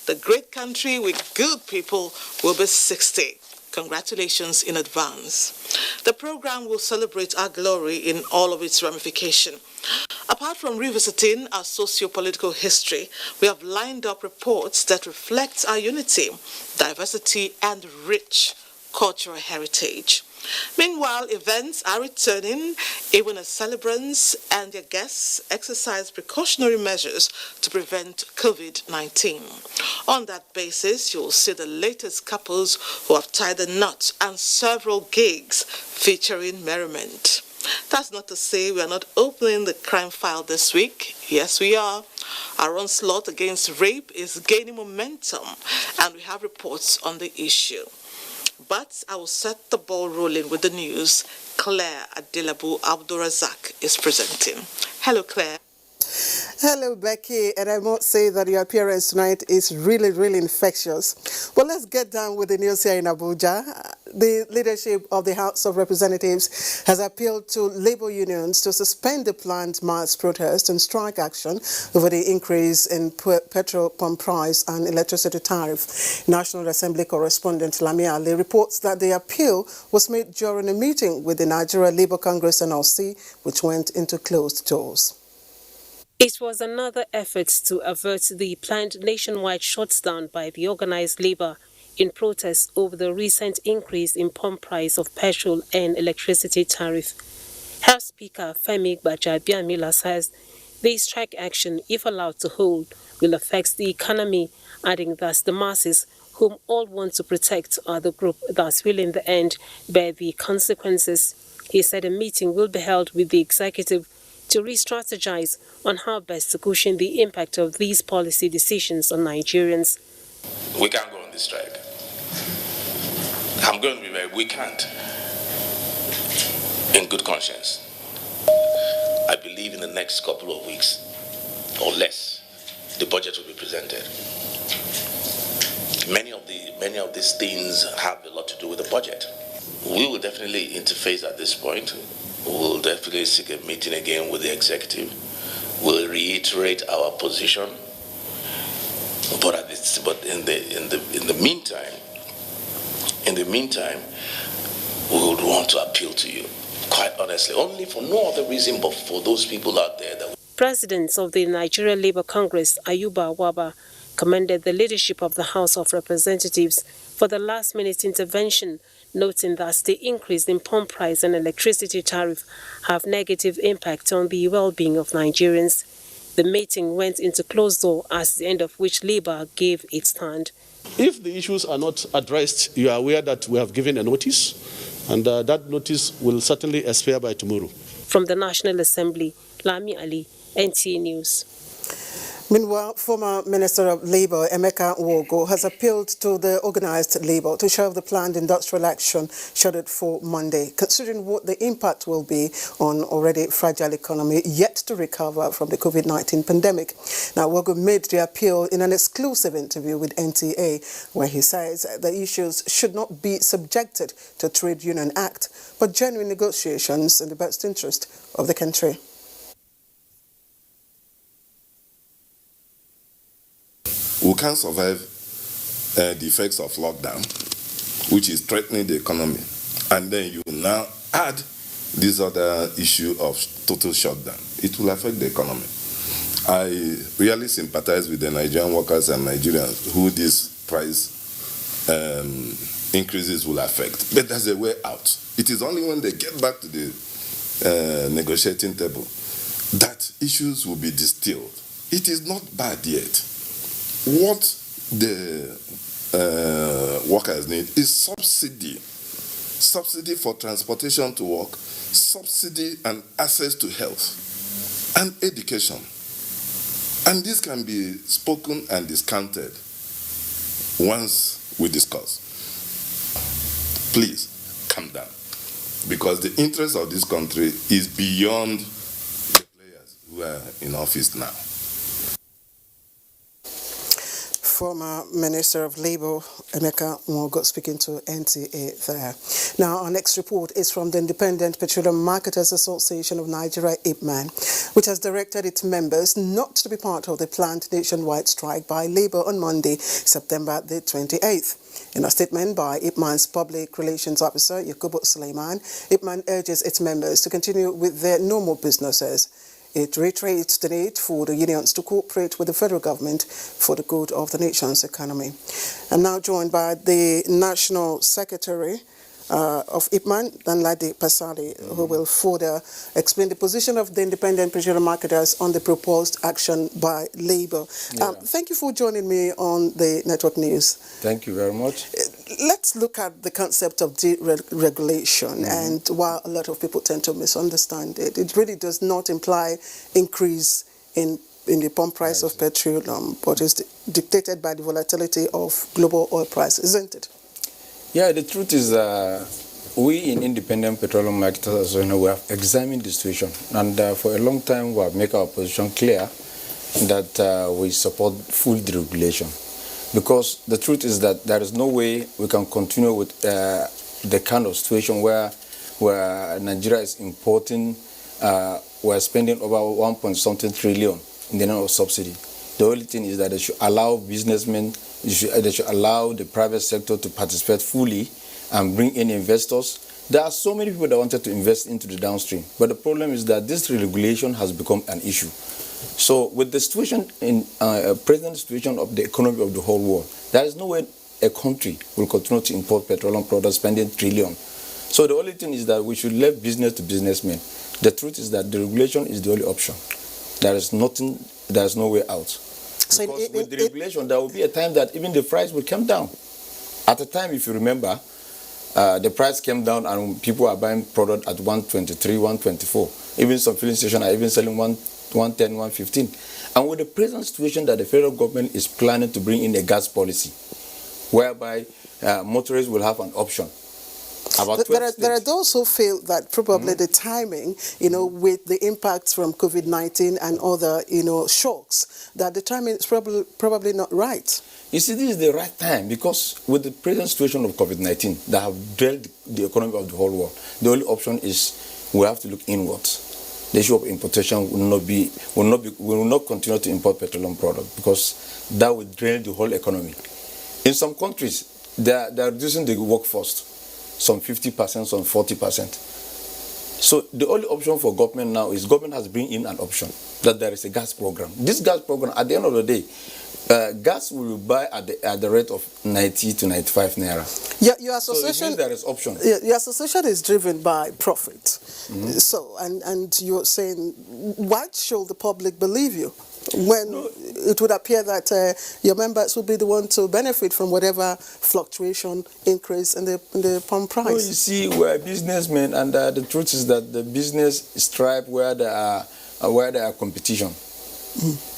the great country with good people will be 60. Congratulations in advance. The program will celebrate our glory in all of its ramifications. Apart from revisiting our socio-political history, we have lined up reports that reflect our unity, diversity, and rich cultural heritage. Meanwhile, events are returning even as celebrants and their guests exercise precautionary measures to prevent COVID-19. On that basis, you'll see the latest couples who have tied the knot and several gigs featuring merriment. That's not to say we are not opening the crime file this week. Yes, we are. Our onslaught against rape is gaining momentum, and we have reports on the issue. But I will set the ball rolling with the news. Claire Adelabu Abdurazak is presenting. Hello, Claire. Hello, Becky, and I must say that your appearance tonight is really, really infectious. Well, let's get down with the news here in Abuja. The leadership of the House of Representatives has appealed to labor unions to suspend the planned mass protest and strike action over the increase in petrol pump price and electricity tariff. National Assembly correspondent Lami Ali reports that the appeal was made during a meeting with the Nigeria Labour Congress NLC, which went into closed doors. It was another effort to avert the planned nationwide shutdown by the organized labor in protest over the recent increase in pump price of petrol and electricity tariff. House Speaker Femi Gbajabiamila says the strike action, if allowed to hold, will affect the economy, adding that the masses, whom all want to protect, are the group that will in the end bear the consequences. He said a meeting will be held with the executive to re-strategize on how best to cushion the impact of these policy decisions on Nigerians. We can't go on this strike. I'm going to be very, we can't. In good conscience. I believe in the next couple of weeks, or less, the budget will be presented. Many of these things have a lot to do with the budget. We will definitely interface at this point. We'll definitely seek a meeting again with the executive. We'll reiterate our position. But in the meantime, we would want to appeal to you, quite honestly, only for no other reason but for those people out there that. President of the Nigeria Labour Congress, Ayuba Waba, commended the leadership of the House of Representatives for the last-minute intervention, noting that the increase in pump price and electricity tariff have negative impact on the well-being of Nigerians. The meeting went into closed door, at the end of which Labour gave its stand. If the issues are not addressed, you are aware that we have given a notice, and that notice will certainly expire by tomorrow. From the National Assembly, Lami Ali, NTA News. Meanwhile, former Minister of Labour Emeka Wogo has appealed to the organised labour to shelve the planned industrial action scheduled for Monday, considering what the impact will be on already fragile economy yet to recover from the COVID-19 pandemic. Now, Wogo made the appeal in an exclusive interview with NTA, where he says the issues should not be subjected to Trade Union Act, but genuine negotiations in the best interest of the country. We can't survive the effects of lockdown, which is threatening the economy. And then you now add this other issue of total shutdown. It will affect the economy. I really sympathize with the Nigerian workers and Nigerians who these price increases will affect. But there's a way out. It is only when they get back to the negotiating table that issues will be distilled. It is not bad yet. What the workers need is subsidy for transportation to work, subsidy and access to health and education. And this can be spoken and discounted once we discuss. Please, calm down. Because the interest of this country is beyond the players who are in office now. Former Minister of Labour, Emeka Nwogo, speaking to NTA there. Now, our next report is from the Independent Petroleum Marketers Association of Nigeria, IPMAN, which has directed its members not to be part of the planned nationwide strike by Labour on Monday, September the 28th. In a statement by IPMAN's Public Relations Officer, Yakubu Suleiman, IPMAN urges its members to continue with their normal businesses. It reiterates the need for the unions to cooperate with the federal government for the good of the nation's economy. I'm now joined by the National Secretary of IPMAN, Danladi Pasali, who will further explain the position of the independent petroleum marketers on the proposed action by Labour. Yeah. Thank you for joining me on the Network News. Thank you very much. Let's look at the concept of deregulation, and while a lot of people tend to misunderstand it, it really does not imply increase in the pump price of petroleum, but is dictated by the volatility of global oil price, isn't it? Yeah, the truth is we in Independent Petroleum Marketers, we have examined the situation, and for a long time we have made our position clear that we support full deregulation. Because the truth is that there is no way we can continue with the kind of situation where Nigeria is importing, we're spending over 1.something trillion in the name of subsidy. The only thing is that they should allow businessmen, they should allow the private sector to participate fully and bring in investors. There are so many people that wanted to invest into the downstream, but the problem is that this regulation has become an issue. So with the situation in present situation of the economy of the whole world, there is no way a country will continue to import petroleum products spending trillion. So the only thing is that we should leave business to businessmen. The truth is that the regulation is the only option. There is nothing, there is no way out. So because with the regulation, there will be a time that even the price will come down. At the time, if you remember, the price came down and people are buying product at 123, 124. Even some filling stations are even selling 110, 115. And with the present situation that the federal government is planning to bring in a gas policy, whereby motorists will have an option. There are those who feel that probably the timing, with the impacts from COVID-19 and other, shocks, that the timing is probably not right. You see, this is the right time because with the present situation of COVID-19 that have drilled the economy of the whole world, the only option is we have to look inwards. The issue of importation will not continue to import petroleum products because that will drain the whole economy. In some countries, they are reducing the workforce, some 50%, some 40%. So the only option for government now is government has bring in an option that there is a gas program. This gas program, at the end of the day, gas will buy at the rate of 90 to 95 naira. Your association, so it means there is option. Your association is driven by profit. So, and you're saying, why should the public believe you when it would appear that your members will be the one to benefit from whatever fluctuation increase in the pump price? No, you see, we're businessmen, and the truth is that the business strive where there are competition.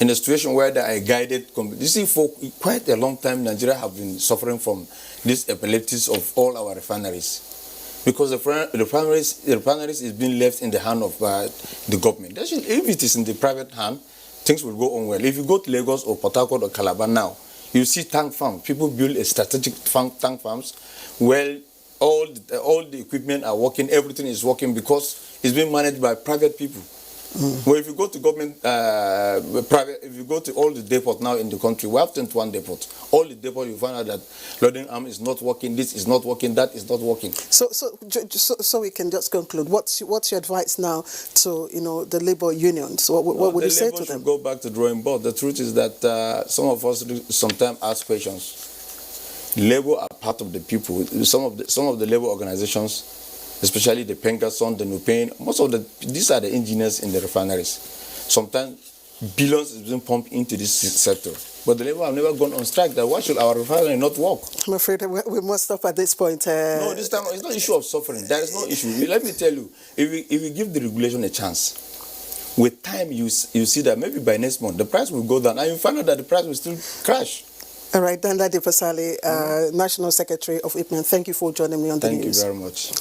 In a situation where there are guided you see, for quite a long time, Nigeria have been suffering from this epilepsy of all our refineries. Because the refineries is being left in the hand of the government. If it is in the private hand, things will go on well. If you go to Lagos or Port Harcourt or Calabar now, you see tank farms. People build a strategic tank farms where all the equipment are working, everything is working because it's being managed by private people. Well, if you go to government, if you go to all the depots now in the country, we have 21 depots. All the depots, you find out that loading arm is not working, this is not working, that is not working. So we can just conclude. What's your advice now to the labor unions? What would you say to them? Go back to drawing board. The truth is that some of us sometimes ask questions. Labor are part of the people. Some of the labor organizations, especially the Pengason, the Nupain, these are the engineers in the refineries. Sometimes billions is being pumped into this sector. But the labor have never gone on strike. Why should our refinery not work? I'm afraid we must stop at this point. No, this time it's not an issue of suffering. There is no issue. Let me tell you, if we give the regulation a chance, with time you see that maybe by next month the price will go down and you find out that the price will still crash. All right, Danladi Pasali, National Secretary of IPMAN, thank you for joining me on the news. Thank you very much.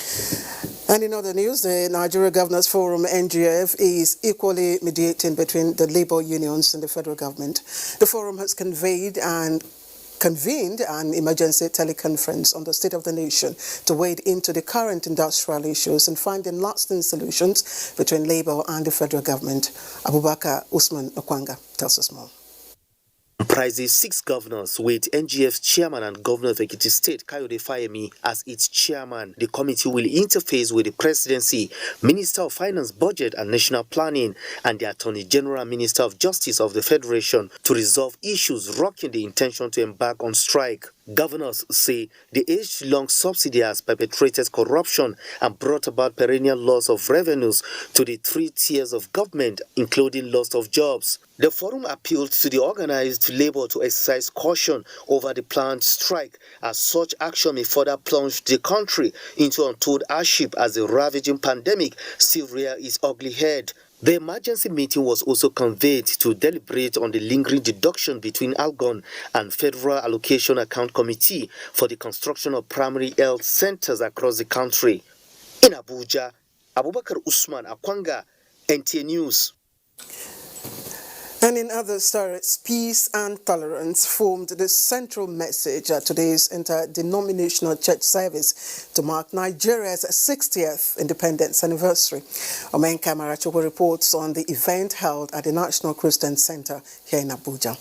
And in other news, the Nigeria Governors Forum, NGF, is equally mediating between the labor unions and the federal government. The forum has convened and convened an emergency teleconference on the state of the nation to wade into the current industrial issues and finding lasting solutions between Labour and the federal government. Abubakar Usman Okwanga tells us more. Comprises 6 governors with NGF's chairman and governor of Ekiti State, Kayode Fayemi, as its chairman. The committee will interface with the presidency, Minister of Finance, Budget and National Planning, and the Attorney General and Minister of Justice of the Federation to resolve issues rocking the intention to embark on strike. Governors say the age-long subsidy has perpetrated corruption and brought about perennial loss of revenues to the 3 tiers of government, including loss of jobs. The forum appealed to the organized labor to exercise caution over the planned strike, as such action may further plunge the country into untold hardship as the ravaging pandemic still rears its ugly head. The emergency meeting was also convened to deliberate on the lingering deduction between ALGON and Federal Allocation Account Committee for the construction of primary health centers across the country. In Abuja, Abubakar Usman Okwanga, NTA News. And in other stories, peace and tolerance formed the central message at today's interdenominational church service to mark Nigeria's 60th independence anniversary. Omenka Marachogo reports on the event held at the National Christian Center here in Abuja.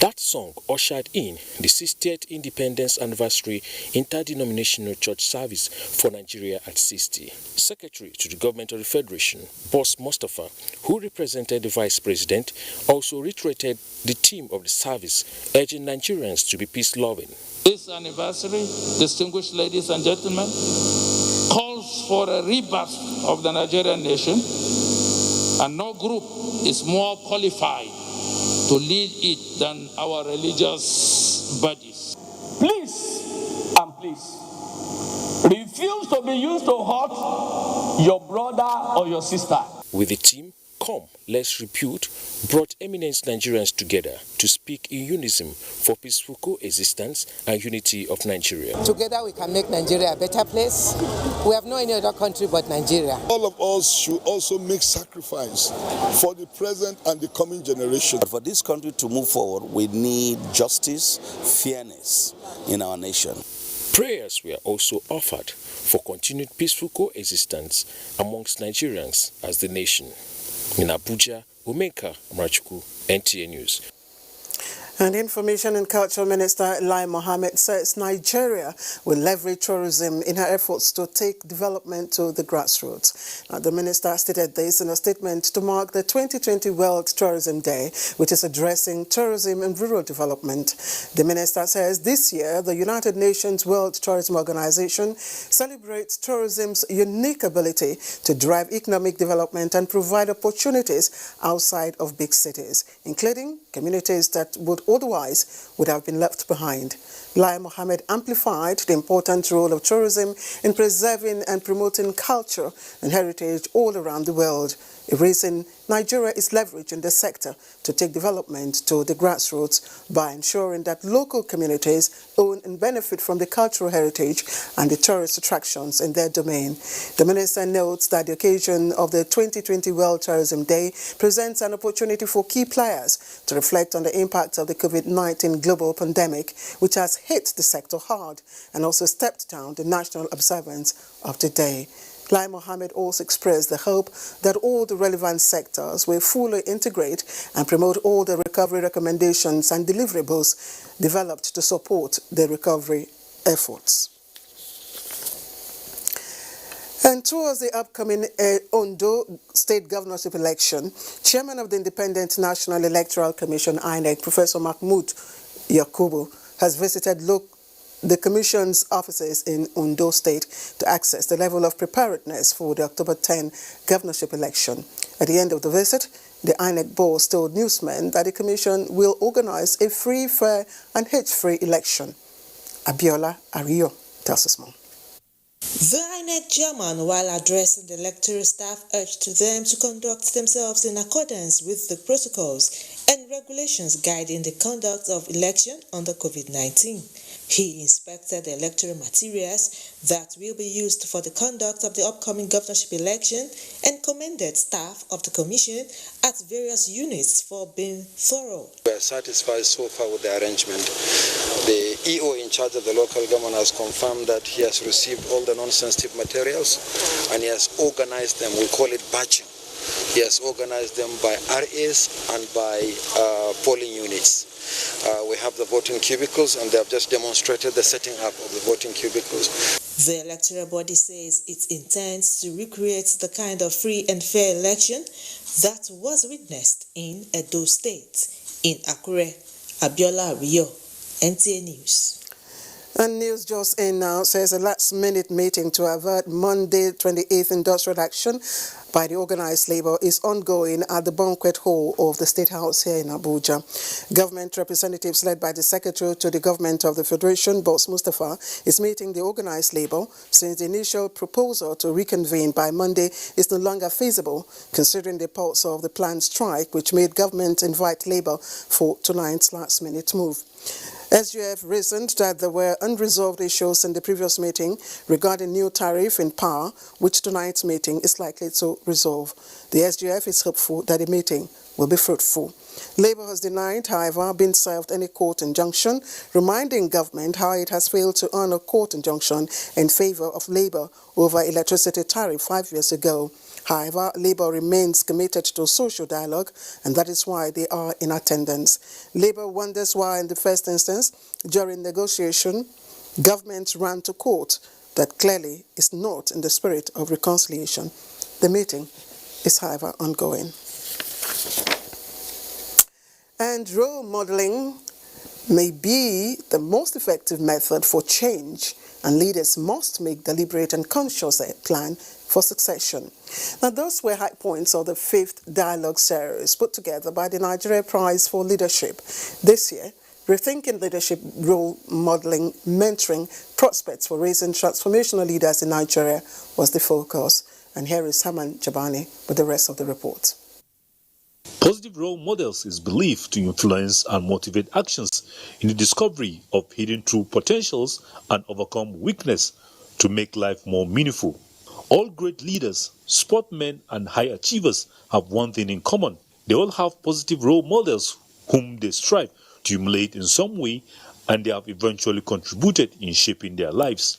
That song ushered in the 60th Independence Anniversary Interdenominational Church Service for Nigeria at 60. Secretary to the Government of the Federation, Boss Mustafa, who represented the Vice President, also reiterated the theme of the service, urging Nigerians to be peace-loving. This anniversary, distinguished ladies and gentlemen, calls for a rebirth of the Nigerian nation, and no group is more qualified to lead it than our religious bodies. Please, and please, refuse to be used to hurt your brother or your sister. With the team, Come, Let's Rebuild, brought eminent Nigerians together to speak in unison for peaceful coexistence and unity of Nigeria. Together we can make Nigeria a better place. We have no any other country but Nigeria. All of us should also make sacrifice for the present and the coming generation. But for this country to move forward, we need justice, fairness in our nation. Prayers were also offered for continued peaceful coexistence amongst Nigerians as the nation. In Abuja, Omenka Marachuku, NTA News. And Information and Culture Minister Lai Mohammed says Nigeria will leverage tourism in her efforts to take development to the grassroots. Now, the minister stated this in a statement to mark the 2020 World Tourism Day, which is addressing tourism and rural development. The minister says this year, the United Nations World Tourism Organization celebrates tourism's unique ability to drive economic development and provide opportunities outside of big cities, including communities that otherwise would have been left behind. Lai Mohammed amplified the important role of tourism in preserving and promoting culture and heritage all around the world. A reason Nigeria is leveraging the sector to take development to the grassroots by ensuring that local communities own and benefit from the cultural heritage and the tourist attractions in their domain. The minister notes that the occasion of the 2020 World Tourism Day presents an opportunity for key players to reflect on the impact of the COVID-19 global pandemic, which has hit the sector hard, and also stepped down the national observance of the day. Lai Mohammed also expressed the hope that all the relevant sectors will fully integrate and promote all the recovery recommendations and deliverables developed to support the recovery efforts. And towards the upcoming Ondo State Governorship election, Chairman of the Independent National Electoral Commission, INEC, Professor Mahmood Yakubu, has visited the Commission's offices in Ondo State to access the level of preparedness for the October 10 governorship election. At the end of the visit, the INEC boss told newsmen that the Commission will organize a free, fair and hitch-free election. Abiola Ario tells us more. The INEC chairman, while addressing the electoral staff, urged them to conduct themselves in accordance with the protocols and regulations guiding the conduct of election under COVID-19. He inspected the electoral materials that will be used for the conduct of the upcoming governorship election and commended staff of the commission at various units for being thorough. We are satisfied so far with the arrangement. The EO in charge of the local government has confirmed that he has received all the non-sensitive materials and he has organized them. We call it batching. He has organized them by RAs and by polling units. We have the voting cubicles and they have just demonstrated the setting up of the voting cubicles. The electoral body says it intends to recreate the kind of free and fair election that was witnessed in Edo State. In Akure, Abiola Rio, NTA News. And news just in now says a last-minute meeting to avert Monday 28th industrial action by the organized labor is ongoing at the banquet hall of the State House here in Abuja. Government representatives led by the Secretary to the Government of the Federation, Boss Mustafa, is meeting the organized labor since the initial proposal to reconvene by Monday is no longer feasible, considering the pulse of the planned strike, which made government invite labor for tonight's last-minute move. SGF reasoned that there were unresolved issues in the previous meeting regarding new tariff in power, which tonight's meeting is likely to resolve. The SGF is hopeful that the meeting will be fruitful. Labour has denied, however, being served any court injunction, reminding government how it has failed to honor court injunction in favour of Labour over electricity tariff 5 years ago. However, Labour remains committed to social dialogue, and that is why they are in attendance. Labour wonders why, in the first instance, during negotiation, government ran to court. That clearly is not in the spirit of reconciliation. The meeting is, however, ongoing. And role modeling may be the most effective method for change, and leaders must make deliberate and conscious plan for succession. Now, those were high points of the 5th Dialogue Series put together by the Nigeria Prize for Leadership. This year, Rethinking Leadership, Role Modeling, Mentoring, Prospects for Raising Transformational Leaders in Nigeria was the focus. And here is Haman Jabani with the rest of the report. Positive role models is believed to influence and motivate actions in the discovery of hidden true potentials and overcome weakness to make life more meaningful. All great leaders, sportsmen, and high achievers have one thing in common. They all have positive role models whom they strive to emulate in some way, and they have eventually contributed in shaping their lives.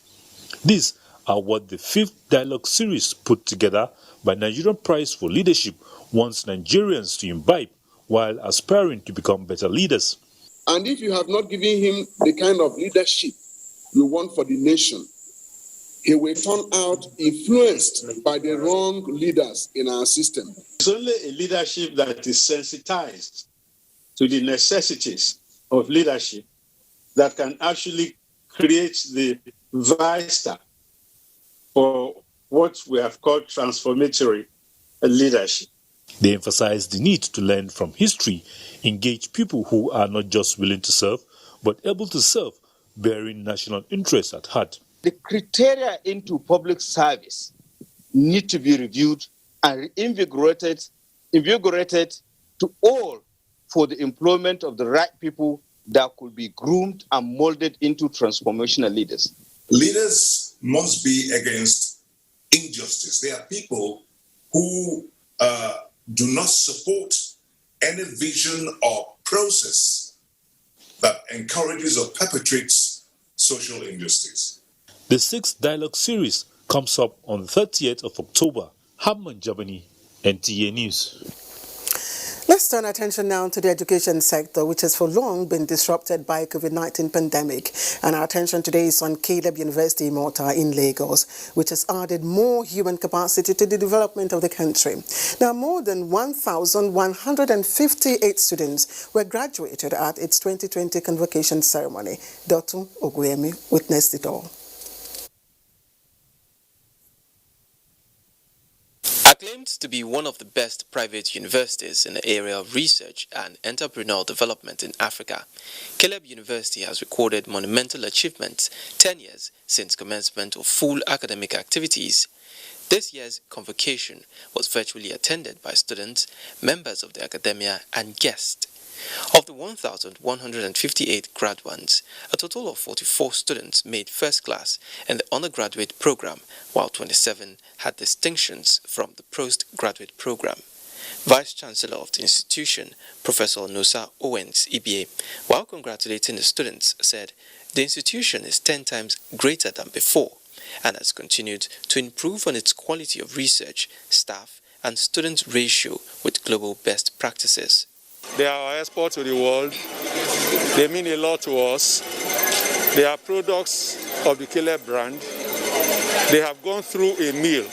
These are what the 5th Dialogue Series put together by Nigerian Prize for Leadership wants Nigerians to imbibe while aspiring to become better leaders. And if you have not given him the kind of leadership you want for the nation, he will turn out influenced by the wrong leaders in our system. It's only a leadership that is sensitized to the necessities of leadership that can actually create the vista for what we have called transformatory leadership. They emphasize the need to learn from history, engage people who are not just willing to serve, but able to serve, bearing national interests at heart. The criteria into public service need to be reviewed and invigorated to all for the employment of the right people that could be groomed and molded into transformational leaders. Leaders must be against injustice. They are people who do not support any vision or process that encourages or perpetrates social injustice. The 6th Dialogue Series comes up on the 30th of October. Hamman Jabani, NTA News. Let's turn attention now to the education sector, which has for long been disrupted by COVID-19 pandemic. And our attention today is on Caleb University Imota in Lagos, which has added more human capacity to the development of the country. Now, more than 1,158 students were graduated at its 2020 convocation ceremony. Dr. Oguyemi witnessed it all. Acclaimed to be one of the best private universities in the area of research and entrepreneurial development in Africa, Caleb University has recorded monumental achievements 10 years since commencement of full academic activities. This year's convocation was virtually attended by students, members of the academia, and guests. Of the 1,158 graduates, a total of 44 students made first class in the undergraduate program, while 27 had distinctions from the postgraduate program. Vice-Chancellor of the institution, Professor Nusa Owens Ibie, while congratulating the students, said the institution is 10 times greater than before and has continued to improve on its quality of research, staff, and student ratio with global best practices. They are our export to the world. They mean a lot to us. They are products of the Caleb brand. They have gone through a mill.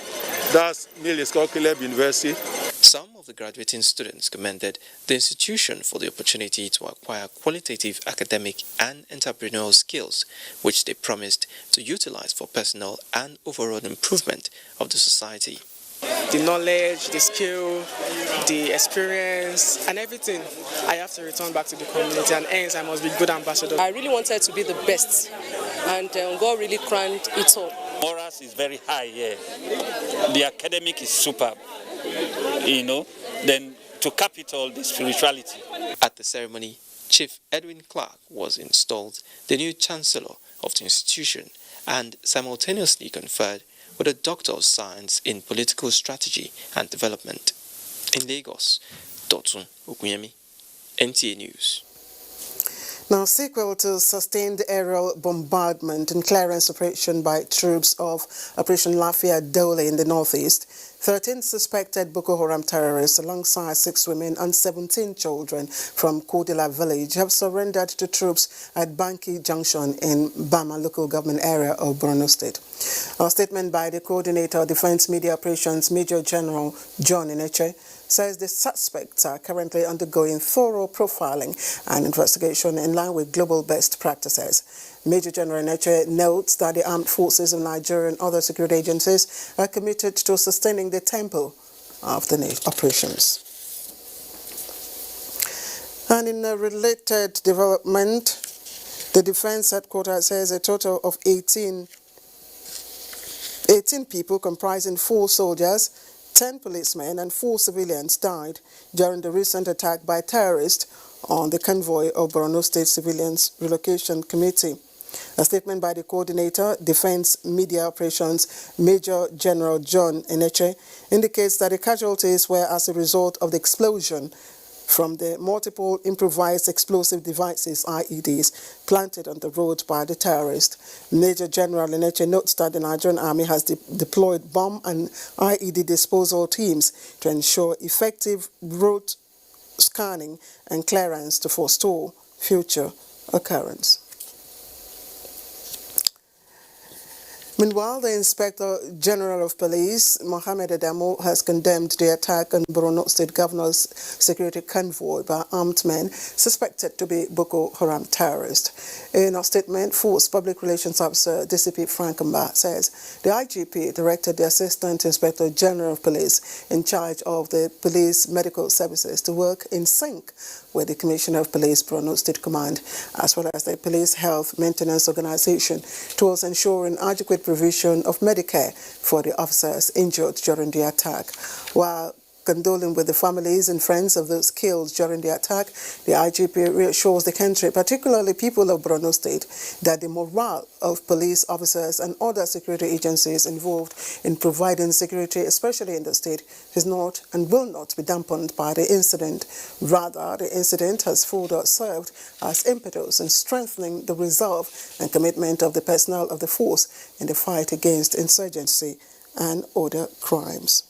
That mill is called Caleb University. Some of the graduating students commended the institution for the opportunity to acquire qualitative academic and entrepreneurial skills, which they promised to utilize for personal and overall improvement of the society. The knowledge, the skill, the experience, and everything, I have to return back to the community, and hence I must be good ambassador. I really wanted to be the best, and God really cranked it up. Morals is very high here. The academic is superb, then to cap it all, the spirituality. At the ceremony, Chief Edwin Clark was installed the new Chancellor of the institution and simultaneously conferred with a Doctor of Science in Political Strategy and Development. In Lagos, Dotun Okunyemi, NTA News. Now, sequel to sustained aerial bombardment and clearance operation by troops of Operation Lafia Dole in the northeast, 13 suspected Boko Haram terrorists alongside 6 women and 17 children from Kodila village have surrendered to troops at Banki Junction in Bama local government area of Borno State. A statement by the coordinator of Defense Media Operations, Major General John Eneche, says the suspects are currently undergoing thorough profiling and investigation in line with global best practices. Major General Eneche notes that the armed forces of Nigeria and other security agencies are committed to sustaining the tempo of the operations. And in a related development, the Defense Headquarters says a total of 18 people comprising 4 soldiers, 10 policemen and 4 civilians died during the recent attack by terrorists on the convoy of Borno State Civilians Relocation Committee. A statement by the coordinator, Defense Media Operations, Major General John Eneche, indicates that the casualties were as a result of the explosion from the multiple improvised explosive devices, IEDs, planted on the road by the terrorists. Major General Eneche notes that the Nigerian Army has deployed bomb and IED disposal teams to ensure effective route scanning and clearance to forestall future occurrence. Meanwhile, the Inspector General of Police, Mohammed Adamo, has condemned the attack on Borno State Governor's security convoy by armed men suspected to be Boko Haram terrorists. In a statement, Force Public Relations Officer DCP Frank Mba says the IGP directed the Assistant Inspector General of Police in charge of the police medical services to work in sync with the Commissioner of Police Borno State Command, as well as the Police Health Maintenance Organization, towards ensuring adequate provision of Medicare for the officers injured during the attack. While condoling with the families and friends of those killed during the attack, the IGP reassures the country, particularly people of Borno State, that the morale of police officers and other security agencies involved in providing security, especially in the state, is not and will not be dampened by the incident. Rather, the incident has further served as impetus in strengthening the resolve and commitment of the personnel of the force in the fight against insurgency and other crimes.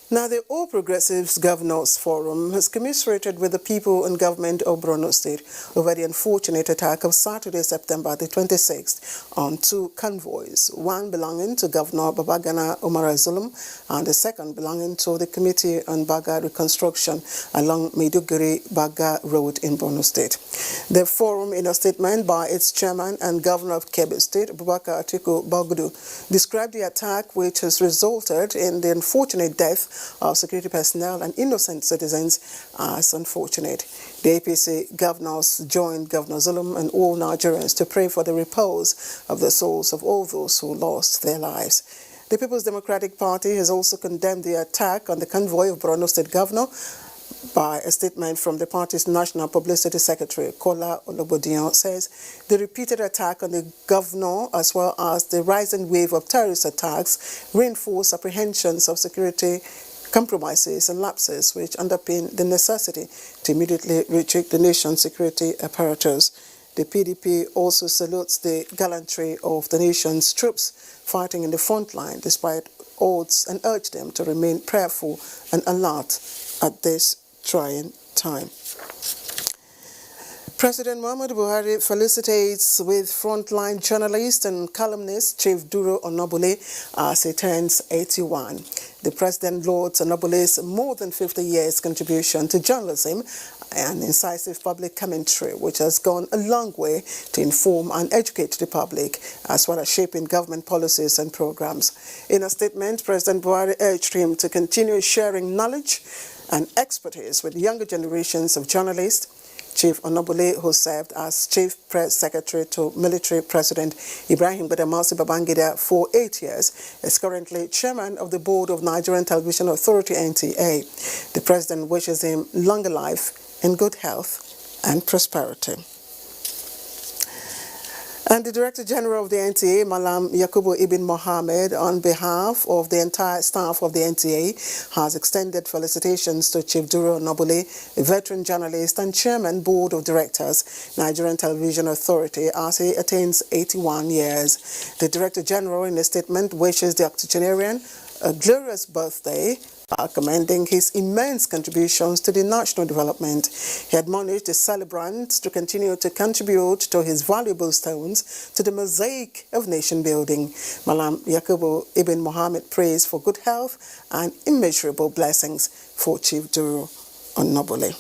Now, the All Progressives Governors Forum has commiserated with the people and government of Borno State over the unfortunate attack of Saturday, September the 26th on 2 convoys, one belonging to Governor Babagana Umar Zulum and the second belonging to the Committee on Baga Reconstruction along Maiduguri-Baga Road in Borno State. The forum, in a statement by its chairman and governor of Kebbi State, Abubakar Atiku Bagudu, described the attack, which has resulted in the unfortunate death of security personnel and innocent citizens, as unfortunate. The APC governors joined Governor Zulum and all Nigerians to pray for the repose of the souls of all those who lost their lives. The People's Democratic Party has also condemned the attack on the convoy of Borno State Governor By a statement from the party's National Publicity Secretary, Kola Olobodiyan, says the repeated attack on the governor as well as the rising wave of terrorist attacks reinforce apprehensions of security compromises and lapses which underpin the necessity to immediately recheck the nation's security apparatus. The PDP also salutes the gallantry of the nation's troops fighting in the front line despite odds and urge them to remain prayerful and alert at this trying time. President Muhammadu Buhari felicitates with frontline journalist and columnist Chief Duro Onobule as he turns 81. The president lauds Onobule's more than 50 years contribution to journalism and incisive public commentary, which has gone a long way to inform and educate the public, as well as shaping government policies and programs. In a statement, President Buhari urged him to continue sharing knowledge and expertise with younger generations of journalists. Chief Onobule, who served as Chief Press Secretary to Military President Ibrahim Badamasi Babangida for 8 years, is currently Chairman of the Board of Nigerian Television Authority, NTA. The President wishes him longer life and good health and prosperity. And the Director General of the NTA, Malam Yakubu Ibn Mohammed, on behalf of the entire staff of the NTA, has extended felicitations to Chief Duro Onobule, a veteran journalist and Chairman Board of Directors, Nigerian Television Authority, as he attains 81 years. The Director General, in a statement, wishes the octogenarian a glorious birthday, commending his immense contributions to the national development. He admonished the celebrants to continue to contribute to his valuable stones to the mosaic of nation building. Malam Yakubu Ibn Mohammed prays for good health and immeasurable blessings for Chief Duro Onobule.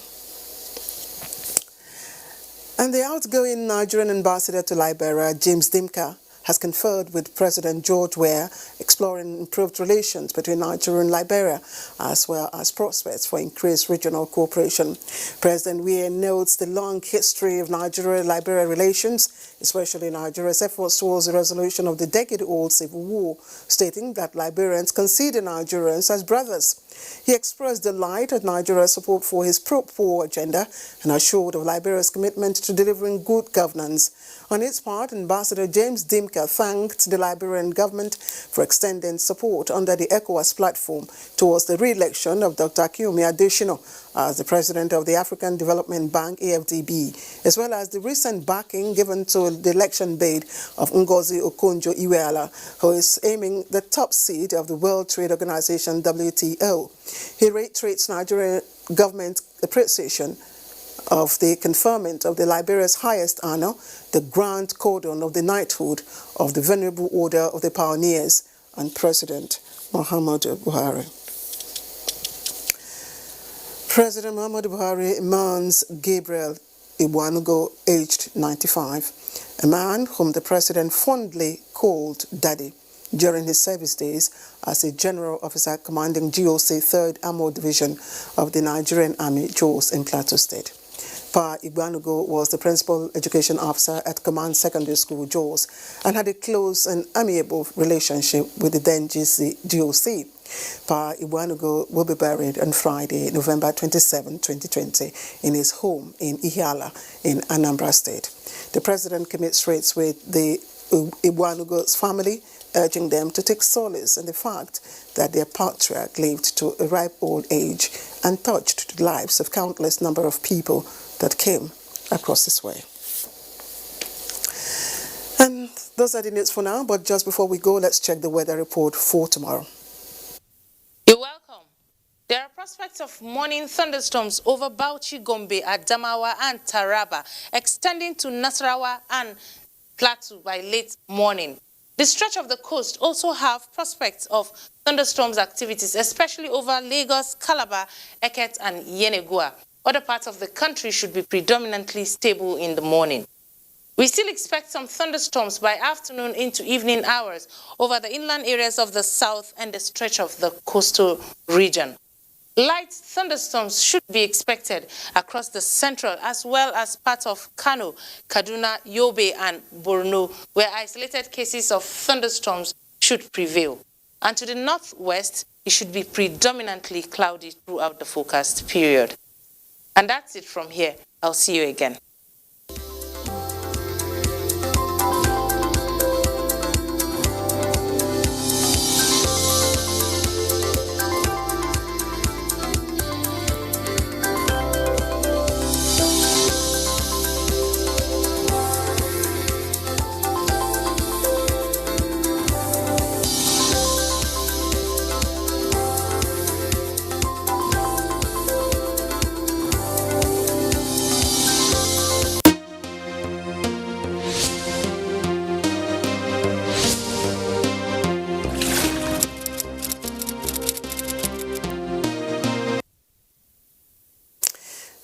And the outgoing Nigerian ambassador to Liberia, James Dimka, has conferred with President George Weah, exploring improved relations between Nigeria and Liberia, as well as prospects for increased regional cooperation. President Weah notes the long history of Nigeria-Liberia relations, especially Nigeria's efforts towards the resolution of the decade-old civil war, stating that Liberians consider Nigerians as brothers. He expressed delight at Nigeria's support for his pro-poor agenda and assured of Liberia's commitment to delivering good governance. On its part, Ambassador James Dimka thanked the Liberian government for extending support under the ECOWAS platform towards the re-election of Dr. Akiumi Adesina as the president of the African Development Bank, AFDB, as well as the recent backing given to the election bid of Ngozi Okonjo-Iweala, who is aiming the top seat of the World Trade Organization, WTO. He reiterates Nigerian government appreciation of the conferment of the Liberia's highest honor, the Grand Cordon of the Knighthood of the Venerable Order of the Pioneers, and President Muhammadu Buhari. President Muhammadu Buhari mourns Gabriel Iwanugo, aged 95, a man whom the President fondly called Daddy during his service days as a general officer commanding GOC 3rd Armored Division of the Nigerian Army, Jos in Plateau State. Pa Igbanugo was the principal education officer at Command Secondary School, Jos, and had a close and amiable relationship with the then GOC. Pa Igbanugo will be buried on Friday, November 27, 2020, in his home in Ihiala in Anambra State. The President commiserates with the Igbanugo's family, urging them to take solace in the fact that their patriarch lived to a ripe old age and touched the lives of countless number of people that came across this way. And those are the news for now, but just before we go, let's check the weather report for tomorrow. You're welcome. There are prospects of morning thunderstorms over Bauchi, Gombe, Adamawa and Taraba, extending to Nasarawa and Plateau by late morning. The stretch of the coast also have prospects of thunderstorms activities, especially over Lagos, Calabar, Eket and Yenagoa. Other parts of the country should be predominantly stable in the morning. We still expect some thunderstorms by afternoon into evening hours over the inland areas of the south and the stretch of the coastal region. Light thunderstorms should be expected across the central as well as parts of Kano, Kaduna, Yobe and Borno, where isolated cases of thunderstorms should prevail. And to the northwest, it should be predominantly cloudy throughout the forecast period. And that's it from here. I'll see you again.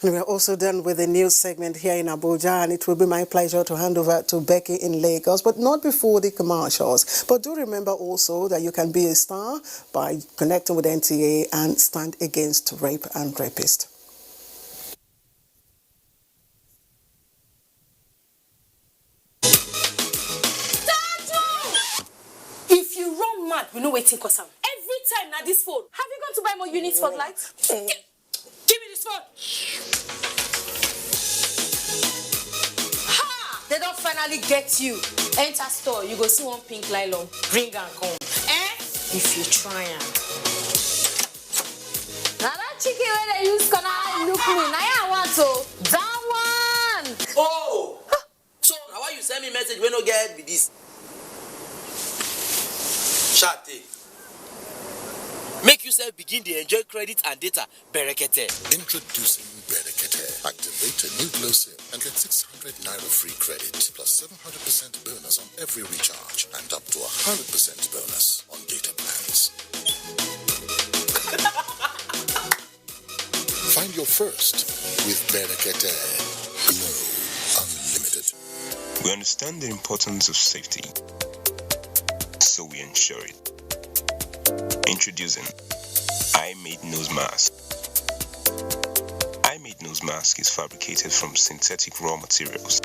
And we are also done with the news segment here in Abuja, and it will be my pleasure to hand over to Becky in Lagos, but not before the commercials. But do remember also that you can be a star by connecting with NTA and stand against rape and rapists. If you run mad, we know waiting cause am. Every time na this phone. Have you gone to buy more units for light? Give me this phone. Ha! They don't finally get you. Enter store, you go see one pink nylon. Bring and come. If you try am. Now that chicken where they use gonna look me. Now I want to. That one. Oh! So now why you send me message when no get with this? Shate. Make yourself begin to enjoy credit and data. Berekete. Introducing Berekete. Activate a new glow SIM and get 600 Naira free credit plus 700% bonus on every recharge and up to 100% bonus on data plans. Find your first with Berekete. Glow Unlimited. We understand the importance of safety, so we ensure it. Introducing I-Made Nose Mask. I-Made Nose Mask is fabricated from synthetic raw materials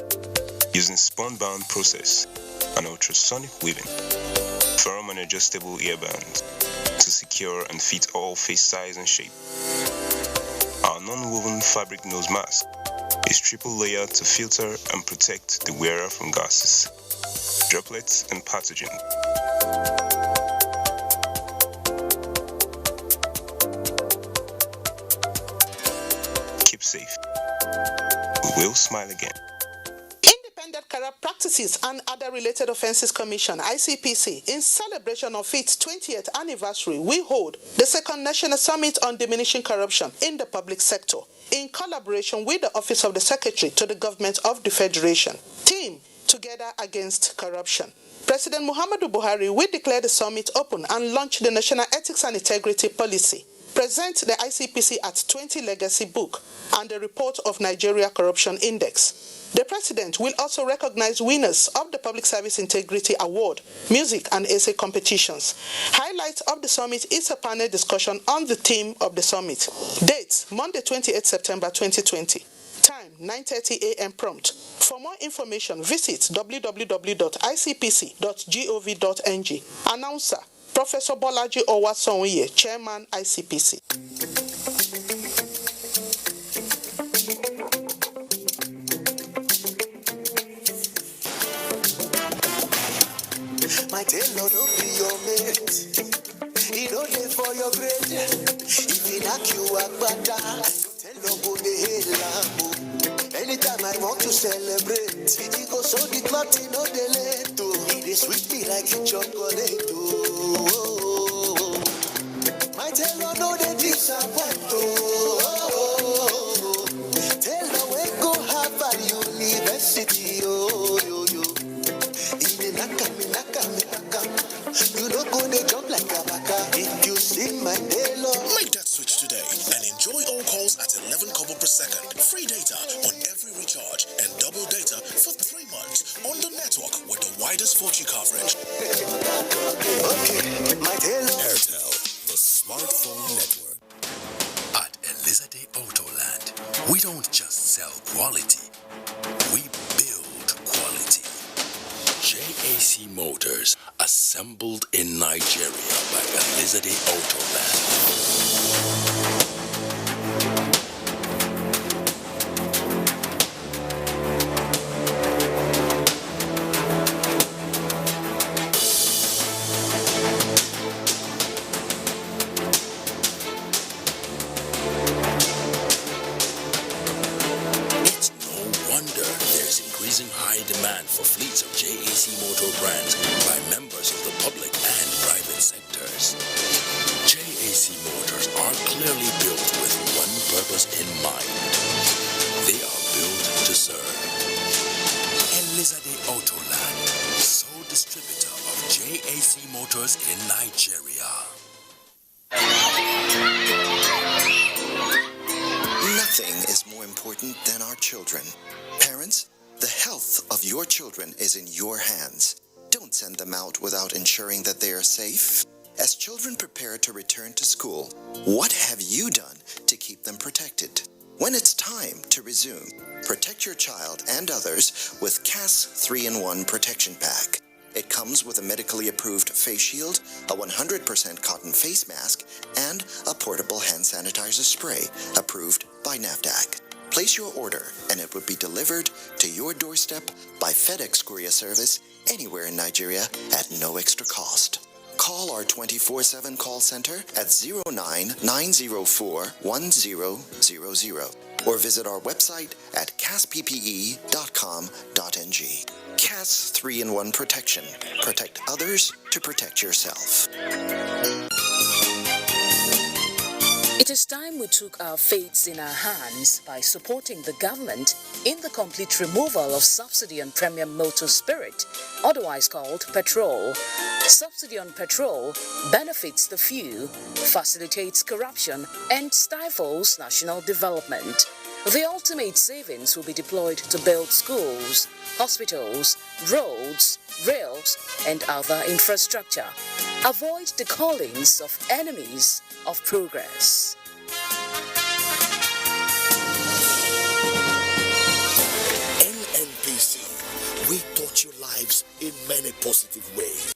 using spun-bound process and ultrasonic weaving, firm and adjustable earbands to secure and fit all face size and shape. Our non-woven fabric nose mask is triple layered to filter and protect the wearer from gases, droplets, and pathogens. Keep safe. We will smile again. Independent Corrupt Practices and Other Related Offences Commission, ICPC, in celebration of its 20th anniversary, we hold the second National Summit on Diminishing Corruption in the Public Sector, in collaboration with the Office of the Secretary to the Government of the Federation. Team Together Against Corruption. President Muhammadu Buhari will declare the summit open and launch the National Ethics and Integrity Policy. Present the ICPC at 20 Legacy Book and the report of Nigeria Corruption Index. The President will also recognize winners of the Public Service Integrity Award, music and essay competitions. Highlight of the summit is a panel discussion on the theme of the summit. Date, Monday 28 September 2020. Time, 9:30 a.m. prompt. For more information, visit www.icpc.gov.ng. Announcer, Professor Bolaji Owasonye, Chairman, ICPC. My tailor don't be your mate. He don't live for your grade. If he knock you up, tell go the hell. Anytime I want to celebrate, he go so the clock in no delay too. It is sweet me like chocolate too. My tailor know they disappoint too. Tailor we go Harvard University. You don't go they jump like a baka. If you see my tailor, make that switch today and enjoy all calls at 11 kobo per second. Free data on every recharge and double data for 3 months on the network with the widest 4G coverage. Okay, my tailor. Airtel, the smartphone network. At Elizade Autoland, we don't just sell quality, we build quality. JAC Motors, assembled in Nigeria by Elizade Autoland. for fleets of JAC Motor brands by members of the public and private sectors. JAC Motors are clearly built with one purpose in mind. They are built to serve. Elizade Autoland, sole distributor of JAC Motors in Nigeria. Nothing is more important than our children. Parents, the health of your children is in your hands. Don't send them out without ensuring that they are safe. As children prepare to return to school, what have you done to keep them protected? When it's time to resume, protect your child and others with CAS 3-in-1 Protection Pack. It comes with a medically approved face shield, a 100% cotton face mask, and a portable hand sanitizer spray approved by NAFDAC. Place your order and it will be delivered to your doorstep by FedEx Courier Service anywhere in Nigeria at no extra cost. Call our 24/7 call center at 09-904-1000 or visit our website at casppe.com.ng. CAS 3-in-1 Protection. Protect others to protect yourself. It is time we took our fates in our hands by supporting the government in the complete removal of subsidy on premium motor spirit, otherwise called petrol. Subsidy on petrol benefits the few, facilitates corruption, and stifles national development. The ultimate savings will be deployed to build schools, hospitals, roads, rails, and other infrastructure. Avoid the callings of enemies of progress. NNPC, we touch your lives in many positive ways.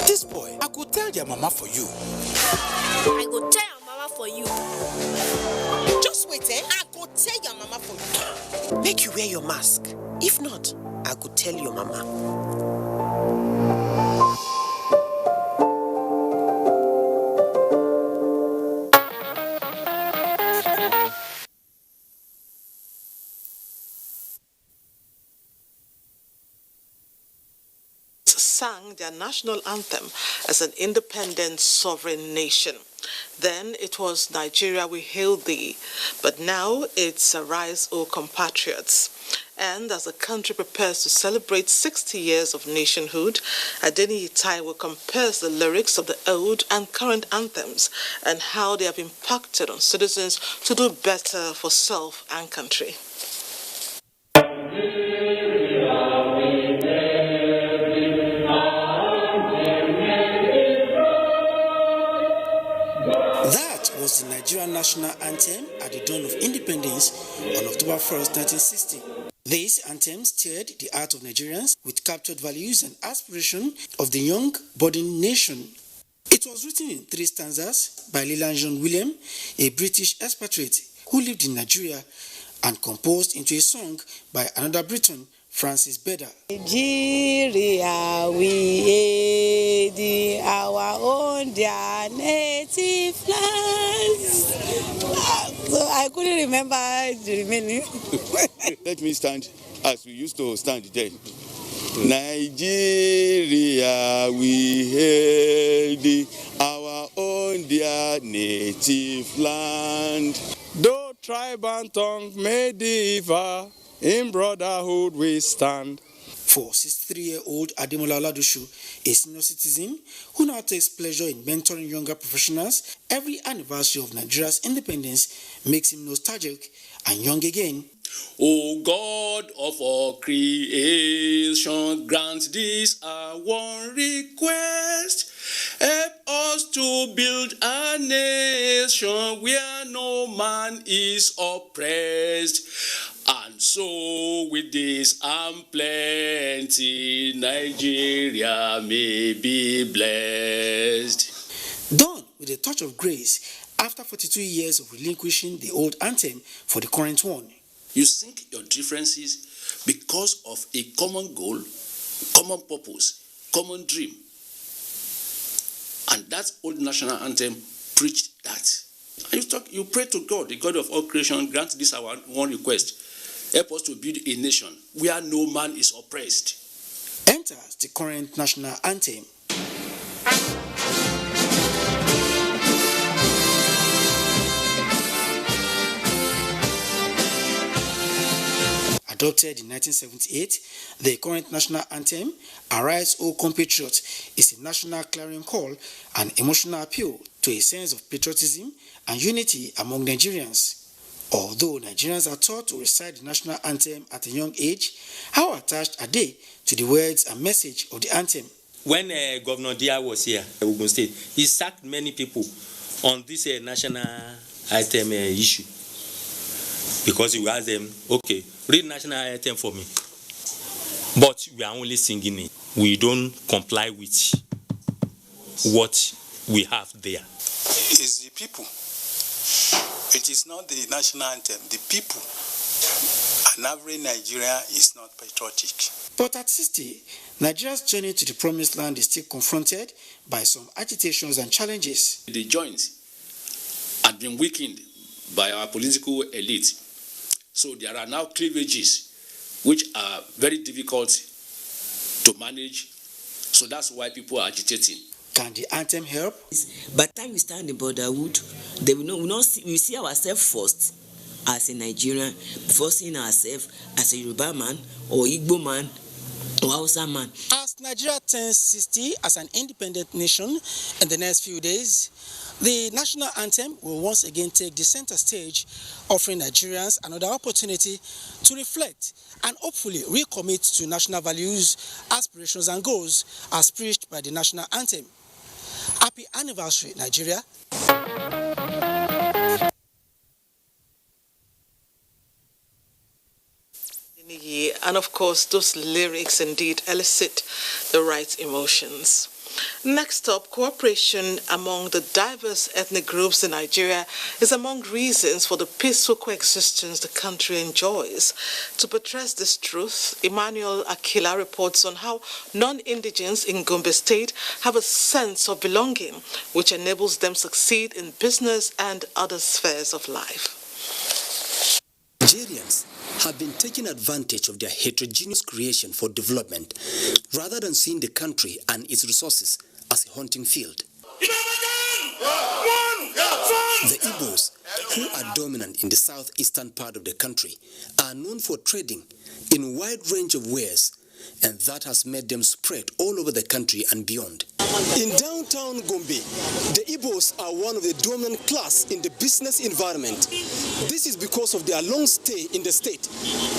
This boy, I could tell your mama for you. I go tell your mama for you. Just wait, I go tell your mama for you. Make you wear your mask. If not, I go tell your mama. Sang their national anthem as an independent sovereign nation. Then it was Nigeria we hail thee, but now it's Arise, O compatriots. And as the country prepares to celebrate 60 years of nationhood, Adeni Taiwo compares the lyrics of the old and current anthems and how they have impacted on citizens to do better for self and country. That was the Nigerian national anthem at the dawn of independence on October 1st, 1960. This anthem stirred the heart of Nigerians with captured values and aspiration of the young budding nation. It was written in 3 stanzas by Leland John William, a British expatriate who lived in Nigeria, and composed into a song by another Briton, Francis Beda. Nigeria, we aid our own their native lands. So I couldn't remember the remaining. Let me stand as we used to stand then. Nigeria, we hail our own dear native land. Though tribe and tongue may differ, in brotherhood we stand. For 63-year-old Ademola Oladoshu, a senior citizen who now takes pleasure in mentoring younger professionals, every anniversary of Nigeria's independence makes him nostalgic and young again. O God of all creation, grant this our one request. Help us to build a nation where no man is oppressed. And so with this and plenty, Nigeria may be blessed. Done with a touch of grace after 42 years of relinquishing the old anthem for the current one. You sink your differences because of a common goal, common purpose, common dream. And that old national anthem preached that. And you pray to God, the God of all creation, grant this our one request. Help us to build a nation where no man is oppressed. Enters the current national anthem. Adopted in 1978, the current national anthem, Arise, O Compatriots, is a national clarion call and emotional appeal to a sense of patriotism and unity among Nigerians. Although Nigerians are taught to recite the national anthem at a young age, how attached are they to the words and message of the anthem? When Governor Dia was here in Ogun State, he sacked many people on this national anthem issue. Because you ask them, okay, read national anthem for me. But we are only singing it. We don't comply with what we have there. It's the people. It is not the national anthem. The people. An average Nigerian is not patriotic. But at 60, Nigeria's journey to the promised land is still confronted by some agitations and challenges. The joints had been weakened by our political elite. So there are now cleavages which are very difficult to manage. So that's why people are agitating. Can the anthem help? By the time we stand in brotherhood, they we see ourselves first as a Nigerian before seeing ourselves as a Yoruba man or Igbo man or Hausa man. As Nigeria turns 60 as an independent nation in the next few days, the national anthem will once again take the center stage, offering Nigerians another opportunity to reflect and hopefully recommit to national values, aspirations and goals as preached by the national anthem. Happy anniversary, Nigeria. And of course, those lyrics indeed elicit the right emotions. Next up, cooperation among the diverse ethnic groups in Nigeria is among reasons for the peaceful coexistence the country enjoys. To buttress this truth, Emmanuel Akila reports on how non-indigens in Gombe State have a sense of belonging, which enables them succeed in business and other spheres of life. Nigerians have been taking advantage of their heterogeneous creation for development rather than seeing the country and its resources as a hunting field. The Igbos, who are dominant in the southeastern part of the country, are known for trading in a wide range of wares, and that has made them spread all over the country and beyond. In downtown Gombe, the Igbos are one of the dominant class in the business environment. This is because of their long stay in the state,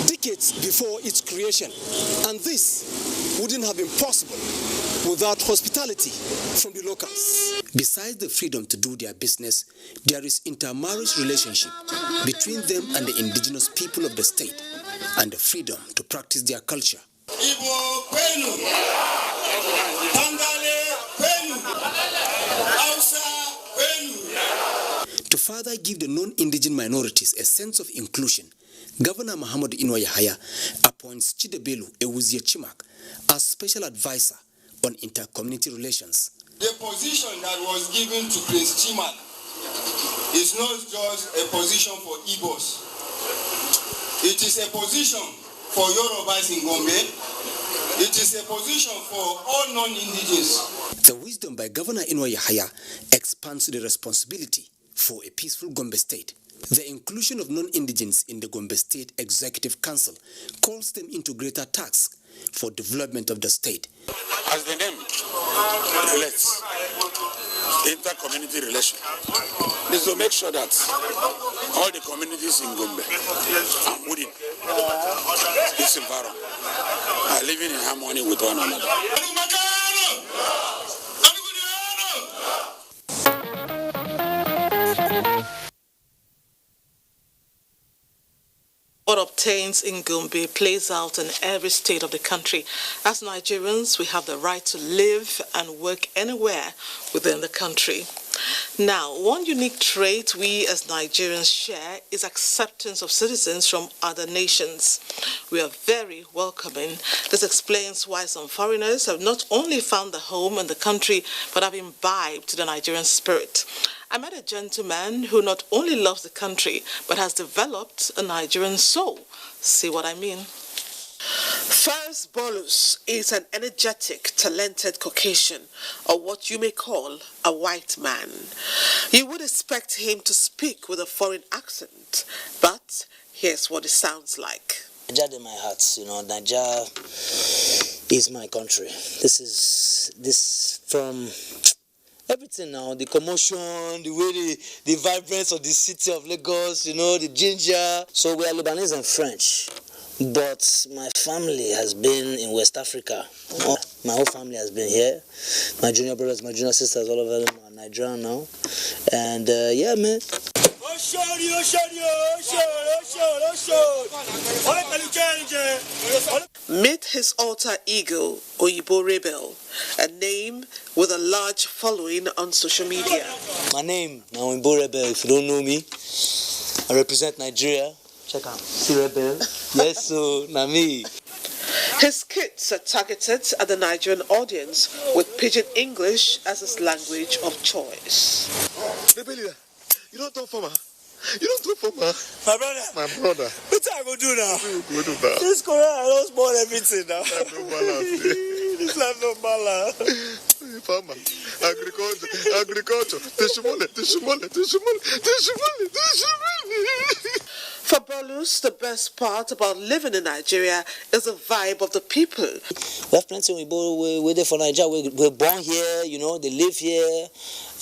decades before its creation. And this wouldn't have been possible without hospitality from the locals. Besides the freedom to do their business, there is intermarriage relationship between them and the indigenous people of the state, and the freedom to practice their culture. Igbo Kwenu, Tangale Kwenu, Hausa Kwenu. To further give the non-indigenous minorities a sense of inclusion, Governor Muhammad Inuwa Yahaya appoints Chidebelu Ewuzie Chimak as special advisor on inter-community relations. The position that was given to Prince Chimak is not just a position for Igbos. It is a position for Yorubas in Gombe. It is a position for all non-indigenous. The wisdom by Governor Inuwa Yahaya expands the responsibility for a peaceful Gombe State. The inclusion of non-indigenous in the Gombe State Executive Council calls them into greater tasks for development of the state. As the name relates, inter-community relation is to make sure that all the communities in Gombe and within this environment are living in harmony with one another. What obtains in Gombe plays out in every state of the country. As Nigerians, we have the right to live and work anywhere within the country. Now, one unique trait we as Nigerians share is acceptance of citizens from other nations. We are very welcoming. This explains why some foreigners have not only found a home in the country, but have imbibed the Nigerian spirit. I met a gentleman who not only loves the country, but has developed a Nigerian soul. See what I mean? First Bolus is an energetic, talented Caucasian, or what you may call a white man. You would expect him to speak with a foreign accent, but here's what it sounds like. Naija in my heart, Naija is my country. This from everything now, the commotion, the way the vibrance of the city of Lagos, the ginger. So we are Lebanese and French. But my family has been in West Africa. My whole family has been here. My junior brothers, my junior sisters, all of them are Nigerian now. And yeah, man. Meet his alter ego, Oyibo Rebel, a name with a large following on social media. My name, Oyibo Rebel. If you don't know me, I represent Nigeria. Check out. See Rebel? Yes, so Nami. His skits are targeted at the Nigerian audience with Pidgin English as his language of choice. Rebellia, you don't talk for me. You don't talk for me. My brother. My brother. What I go do now? Go do that. This Korea, I don't spoil everything now. Life no balance. This life no balance. Farmer, agriculture. Tishimole. For Bolus, the best part about living in Nigeria is the vibe of the people. We have plenty of people we're there for Nigeria. We're born here, they live here,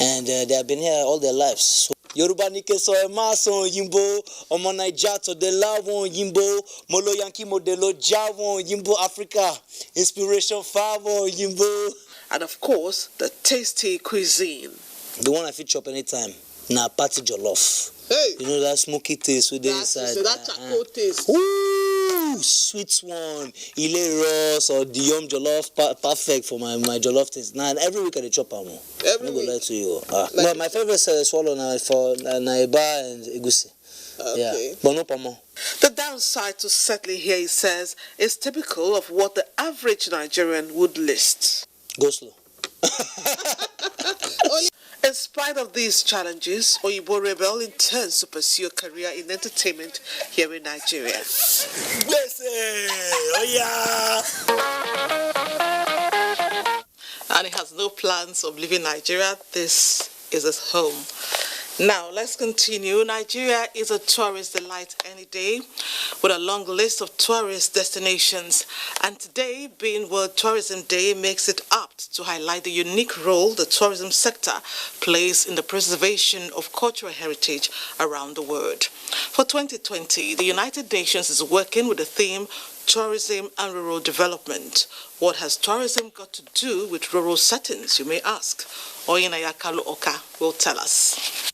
and they have been here all their lives. So, Yoruba Nike so emason yimbo, omo Naija to the lawon yimbo, molo Yankee modelo jawon yimbo Africa, inspiration favon yimbo. And of course, the tasty cuisine. The one I fit chop anytime, na party jollof. Hey. That smoky taste with the inside. So that charcoal taste. Ooh, sweet one. Ile Ross or Diom jollof, perfect for my jollof taste. Now every week I dey chop am. Every week. I'm lie to you. But my favorite swallow now for Naiba and Egusi. Okay. Yeah, but no pomo. The downside to settling here, he says, is typical of what the average Nigerian would list. Go slow. In spite of these challenges, Oyibo Rebel intends to pursue a career in entertainment here in Nigeria. And he has no plans of leaving Nigeria. This is his home. Now, let's continue. Nigeria is a tourist delight any day with a long list of tourist destinations. And today, being World Tourism Day, makes it apt to highlight the unique role the tourism sector plays in the preservation of cultural heritage around the world. For 2020, the United Nations is working with the theme Tourism and Rural Development. What has tourism got to do with rural settings, you may ask? Oyinaya Kalu Oka will tell us.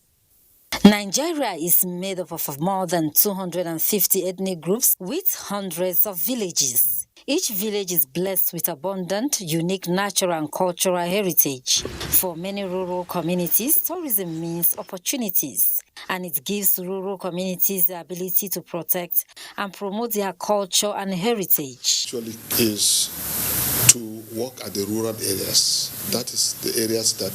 Nigeria is made up of more than 250 ethnic groups with hundreds of villages. Each village is blessed with abundant, unique natural and cultural heritage. For many rural communities, tourism means opportunities, and it gives rural communities the ability to protect and promote their culture and heritage. Actually, is to work at the rural areas. That is the areas that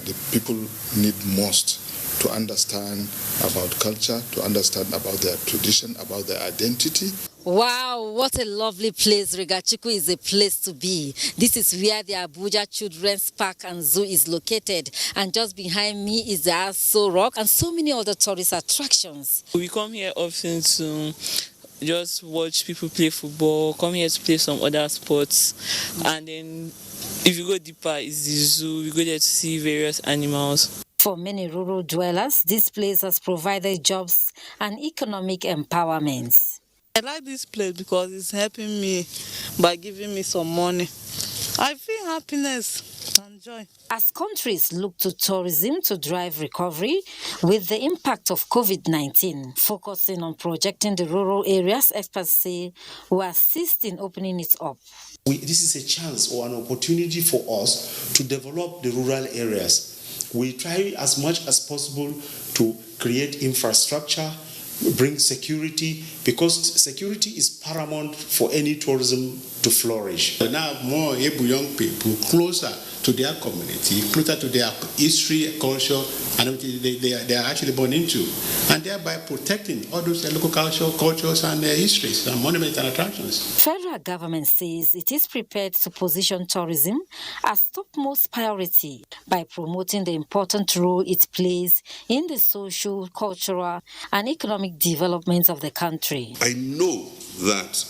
the people need most to understand about culture, to understand about their tradition, about their identity. Wow, what a lovely place. Rigachiku is a place to be. This is where the Abuja Children's Park and Zoo is located. And just behind me is the Aso Rock and so many other tourist attractions. We come here often to just watch people play football, come here to play some other sports. And then if you go deeper, it's the zoo. We go there to see various animals. For many rural dwellers, this place has provided jobs and economic empowerment. I like this place because it's helping me by giving me some money. I feel happiness and joy. As countries look to tourism to drive recovery with the impact of COVID-19, focusing on projecting the rural areas, experts say will assist in opening it up. This is a chance or an opportunity for us to develop the rural areas. We try as much as possible to create infrastructure, bring security, because security is paramount for any tourism to flourish. Now more able young people closer to their community, closer to their history, culture, and everything they are actually born into, and thereby protecting all those local cultures and histories and monuments and attractions. Federal government says it is prepared to position tourism as topmost priority by promoting the important role it plays in the social, cultural, and economic development of the country. I know that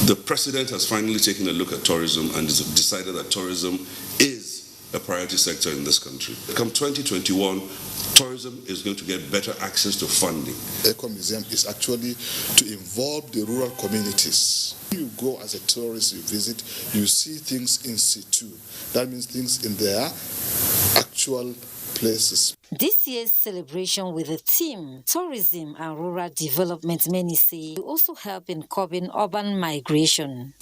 the president has finally taken a look at tourism and has decided that tourism is a priority sector in this country. Come 2021, tourism is going to get better access to funding. Eco Museum is actually to involve the rural communities. You go as a tourist, you visit, you see things in situ. That means things in their actual places. This year's celebration with the theme Tourism and Rural Development, many say, will also help in curbing urban migration.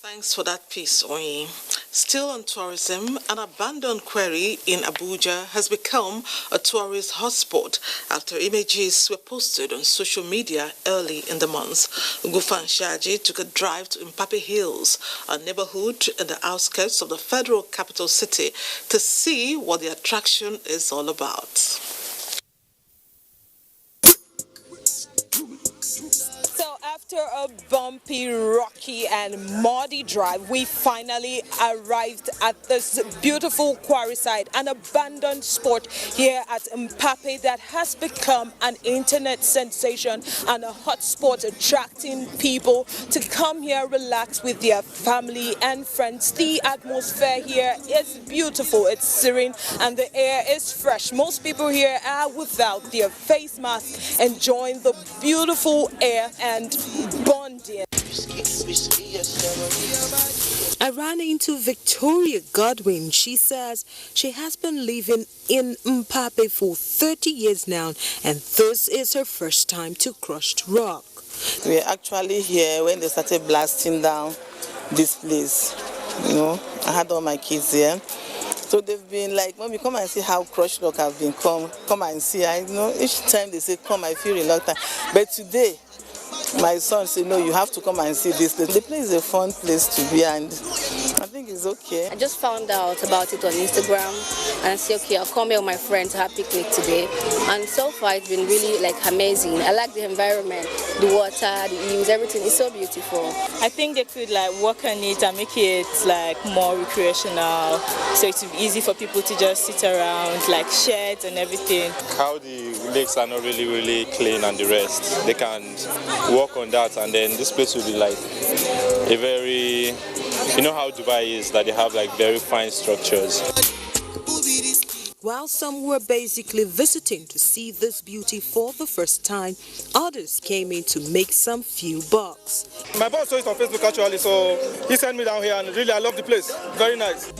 Thanks for that piece, Oyi. Still on tourism, an abandoned quarry in Abuja has become a tourist hotspot after images were posted on social media early in the month. Gufan Shaji took a drive to Mpape Hills, a neighborhood in the outskirts of the federal capital city, to see what the attraction is all about. After a bumpy, rocky, and muddy drive, we finally arrived at this beautiful quarry site, an abandoned spot here at Mpape that has become an internet sensation and a hotspot attracting people to come here, relax with their family and friends. The atmosphere here is beautiful, it's serene, and the air is fresh. Most people here are without their face masks, enjoying the beautiful air and bonding. I ran into Victoria Godwin. She says she has been living in Mpape for 30 years now, and this is her first time to Crushed Rock. We're actually here when they started blasting down this place. You know, I had all my kids here. So they've been like, when we come and see how Crushed Rock have been, come and see. I know each time they say come, I feel reluctant. But today, my son said, no, you have to come and see this place. The place is a fun place to be, and I think it's okay. I just found out about it on Instagram and I said, okay, I'll come here with my friends to have a picnic today. And so far, it's been really amazing. I like the environment, the water, the views, everything is so beautiful. I think they could work on it and make it more recreational, so it would be easy for people to just sit around, sheds and everything. How the lakes are not really clean and the rest, they can work on that, and then this place will be a very, you know how Dubai is, that they have very fine structures. While some were basically visiting to see this beauty for the first time, others came in to make some few bucks. My boss saw it on Facebook actually, so he sent me down here, and really I love the place. Very nice.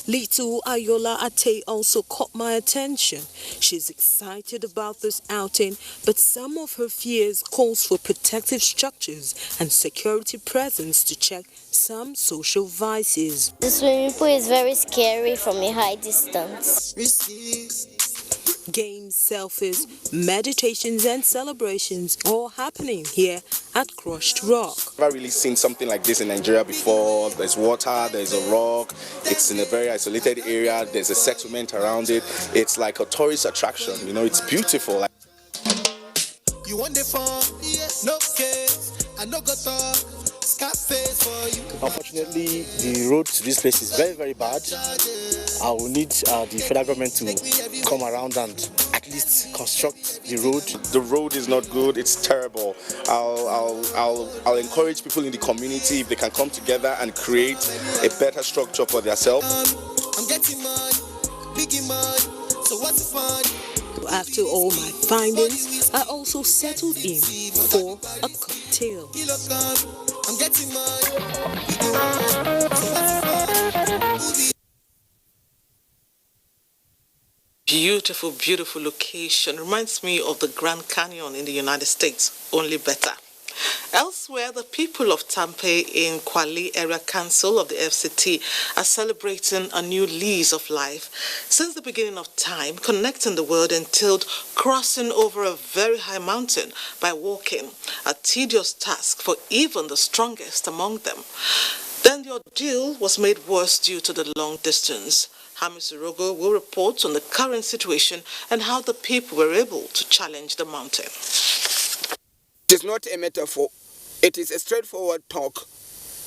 Little Ayola Ate also caught my attention. She's excited about this outing, but some of her fears calls for protective structures and security presence to check some social vices. The swimming pool is very scary from a high distance. Games, selfies, meditations and celebrations all happening here at Crushed Rock. I've never really seen something like this in Nigeria before. There's water, there's a rock, it's in a very isolated area, there's a settlement around it. It's like a tourist attraction, you know, it's beautiful. You want the fun? No case, I no go talk. Scarface for you. Unfortunately, the road to this place is very bad. I will need the federal government to come around and at least construct the road. The road is not good, it's terrible. I'll encourage people in the community, if they can come together and create a better structure for themselves. I'm getting money, biggie money, so what's the fun? After all my findings, I also settled in for a cocktail. I'm getting money. beautiful, beautiful location. Reminds me of the Grand Canyon in the United States, only better. Elsewhere, the people of Tampe in Kwali Area Council of the FCT are celebrating a new lease of life. Since the beginning of time, connecting the world entailed crossing over a very high mountain by walking, a tedious task for even the strongest among them. Then the ordeal was made worse due to the long distance. Hamis Urogo will report on the current situation and how the people were able to challenge the mountain. It is not a metaphor. It is a straightforward talk.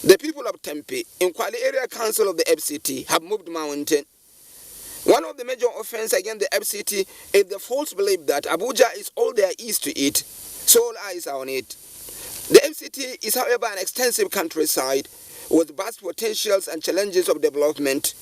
The people of Tempe in Kwali Area Council of the FCT have moved mountain. One of the major offenses against the FCT is the false belief that Abuja is all there is to it, so all eyes are on it. The FCT is, however, an extensive countryside with vast potentials and challenges of development.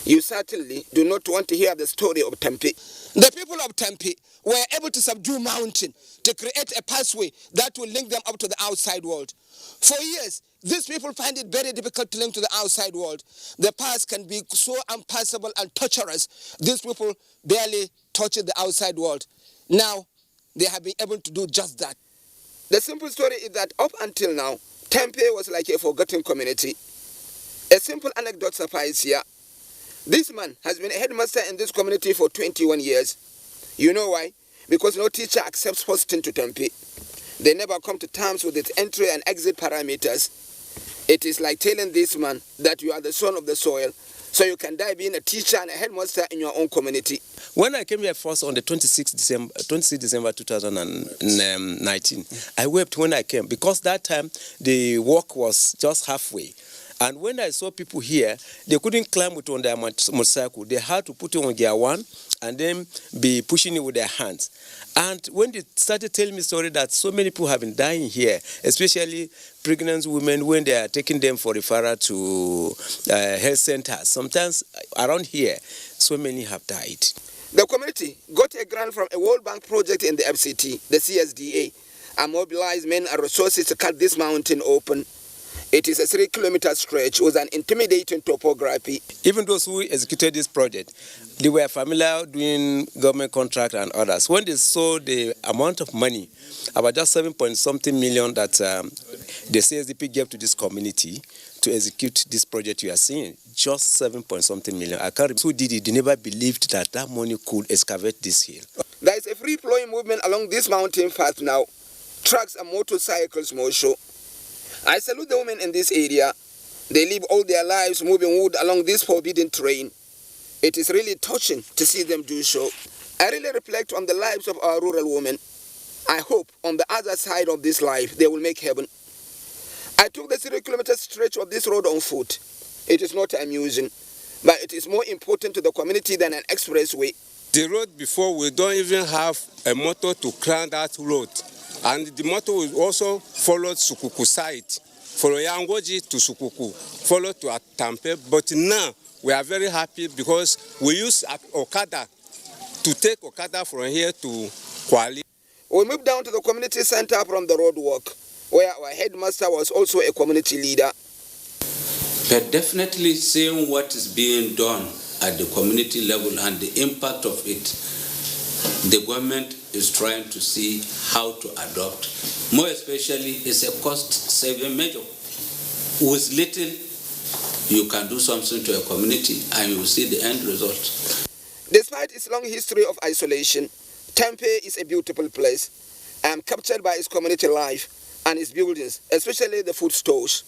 You certainly do not want to hear the story of Tempe. The people of Tempe were able to subdue mountain to create a pathway that will link them up to the outside world. For years, these people find it very difficult to link to the outside world. The path can be so impassable and torturous. These people barely touch the outside world. Now, they have been able to do just that. The simple story is that up until now, Tempe was like a forgotten community. A simple anecdote suffices here. This man has been a headmaster in this community for 21 years. You know why? Because no teacher accepts posting to Tempe. They never come to terms with its entry and exit parameters. It is like telling this man that you are the son of the soil, so you can die being a teacher and a headmaster in your own community. When I came here first on the 26th December 2019, I wept when I came because that time the work was just halfway. And when I saw people here, they couldn't climb it on their motorcycle. They had to put it on gear one and then be pushing it with their hands. And when they started telling me story that so many people have been dying here, especially pregnant women when they are taking them for referral to health centers, sometimes around here, so many have died. The community got a grant from a World Bank project in the FCT, the CSDA, and mobilized men and resources to cut this mountain open. It is a 3-kilometer stretch with an intimidating topography. Even those who executed this project, they were familiar doing government contract and others. When they saw the amount of money, about just 7-point-something million that the CSDP gave to this community to execute this project you are seeing, just 7-point-something million. I can't remember who did it. They never believed that that money could excavate this hill. There is a free-flowing movement along this mountain path now. Trucks and motorcycles more so. I salute the women in this area. They live all their lives moving wood along this forbidden terrain. It is really touching to see them do so. I really reflect on the lives of our rural women. I hope on the other side of this life they will make heaven. I took the 3-kilometer stretch of this road on foot. It is not amusing, but it is more important to the community than an expressway. The road before, we don't even have a motor to climb that road. And the motor will also follow Sukuku side, follow Yangoji to Sukuku, follow to Tampe. But now we are very happy because we use Okada to take Okada from here to Kwali. We moved down to the community center from the road walk, where our headmaster was also a community leader. But definitely seeing what is being done at the community level and the impact of it, the government is trying to see how to adopt. More especially, it's a cost-saving measure. With little, you can do something to a community and you will see the end result. Despite its long history of isolation, Tempe is a beautiful place. I am captured by its community life and its buildings, especially the food stores.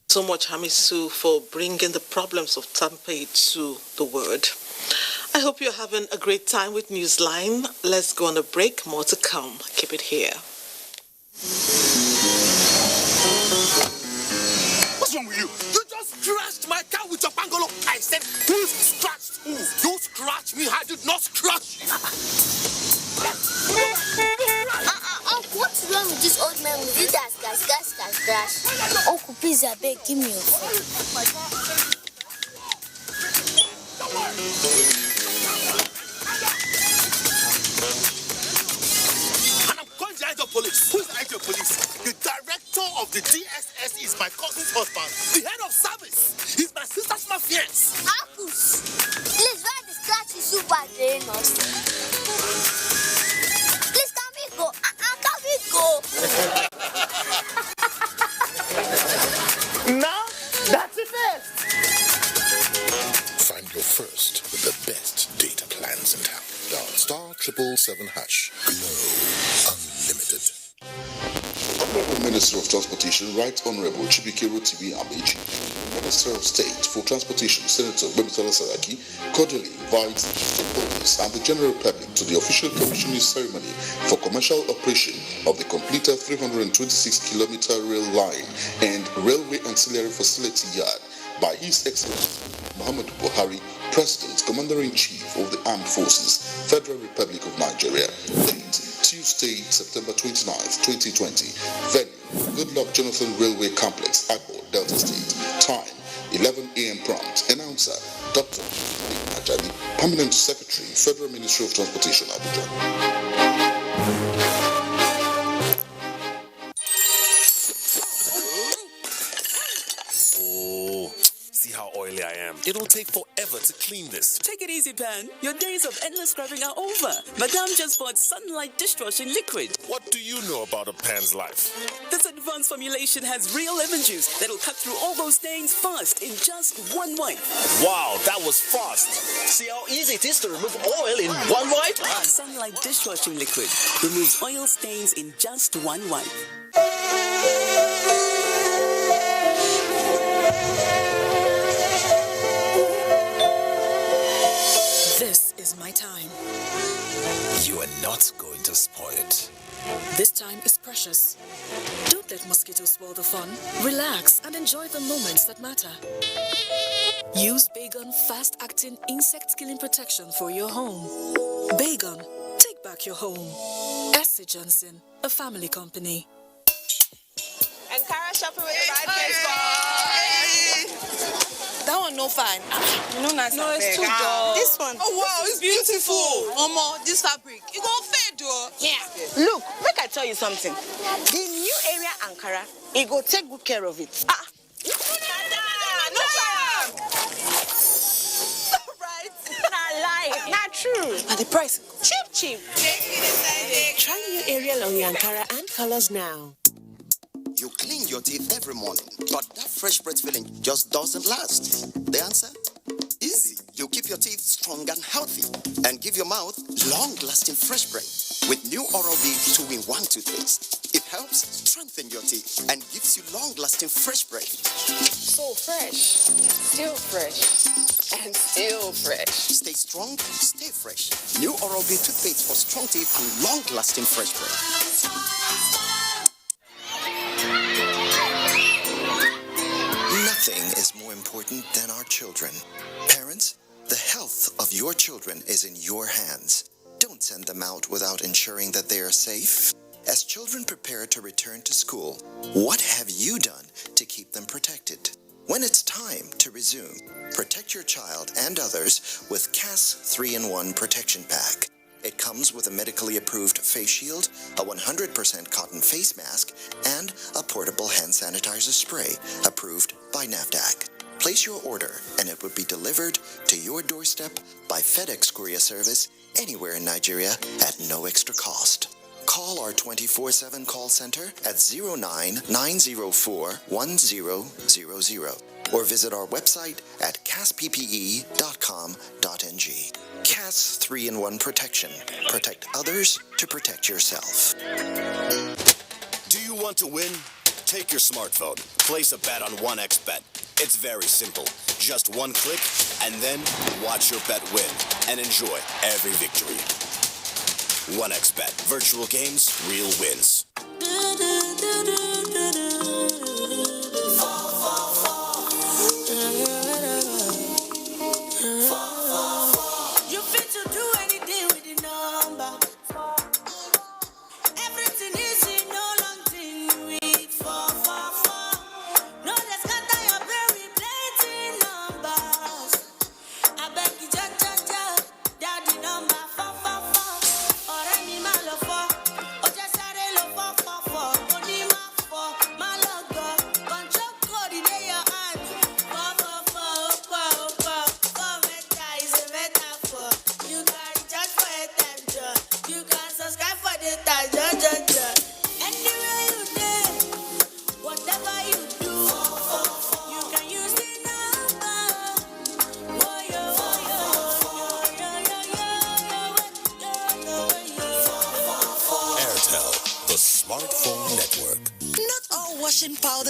So much, Hamisu, for bringing the problems of Tempe to the world. I hope you're having a great time with Newsline. Let's go on a break. More to come. Keep it here. What's wrong with you? You just crashed my car with your bungalow. I said, who scratched who? You scratched me. I did not scratch you. What's wrong with this old man with it? Gas. Uncle, please, I beg, give me your phone. And I'm calling the police. Who's the police? The director owner of the DSS is my cousin's husband. The head of service is my sister's fiance. Marcus, please, why the scratch is super dangerous? Please, can we go? Can we go? Now, that's it first. Find your first with the best data plans in town. Dial *777#. Glow Unlimited. Honorable Minister of Transportation, Right Honorable Chibike Rotimi Amechi, Minister of State for Transportation, Senator Gbemitola Saraki, cordially invites stakeholders and the general public to the official commissioning ceremony for commercial operation of the completed 326-kilometer rail line and railway ancillary facility yard by His Excellency Muhammadu Buhari, President, Commander-in-Chief of the Armed Forces, Federal Republic of Nigeria. Date, Tuesday, September 29th, 2020. Venue, Goodluck Jonathan Railway Complex, Agbo, Delta State. Time, 11 a.m. prompt. Announcer, Dr. Ajani, Permanent Secretary, Federal Ministry of Transportation, Abuja. How oily I am. It'll take forever to clean this. Take it easy, Pan. Your days of endless scrubbing are over. Madame just bought Sunlight Dishwashing Liquid. What do you know about a Pan's life? This advanced formulation has real lemon juice that'll cut through all those stains fast in just one wipe. Wow, that was fast. See how easy it is to remove oil in one wipe? Sunlight Dishwashing Liquid removes oil stains in just one wipe. This is my time. You are not going to spoil it. This time is precious. Don't let mosquitoes spoil the fun. Relax and enjoy the moments that matter. Use Baygon fast-acting insect-killing protection for your home. Baygon, take back your home. S.C. Johnson, a family company. Ankara shopping with the right place, boy. That one no fine. No, nice. No, it's too dull. This one. Oh wow, it's beautiful. Omo, this fabric. You go fade, though. Yeah. Look, make I tell you something. The new area Ankara, it go take good care of it. No right. Not lie. Not true. And the price, cheap. Try new Ariel on your Ankara and colors now. You clean your teeth every morning, but that fresh breath feeling just doesn't last. The answer? Easy. You keep your teeth strong and healthy and give your mouth long-lasting fresh breath with new Oral-B 2-in-1 toothpaste. It helps strengthen your teeth and gives you long-lasting fresh breath. So fresh, still fresh, and still fresh. Stay strong, stay fresh. New Oral-B toothpaste for strong teeth and long-lasting fresh breath. Nothing is more important than our children. Parents, the health of your children is in your hands. Don't send them out without ensuring that they are safe. As children prepare to return to school, what have you done to keep them protected? When it's time to resume, protect your child and others with CAS 3-in-1 Protection Pack. It comes with a medically approved face shield, a 100% cotton face mask, and a portable hand sanitizer spray approved by NAFDAC. Place your order and it will be delivered to your doorstep by FedEx Courier Service anywhere in Nigeria at no extra cost. Call our 24/7 call center at 09-904-1000 or visit our website at casppe.com.ng. CAS 3-in-1 Protection. Protect others to protect yourself. Do you want to win? Take your smartphone. Place a bet on 1xBet. It's very simple. Just one click, and then watch your bet win and enjoy every victory. 1xBet. Virtual games, real wins.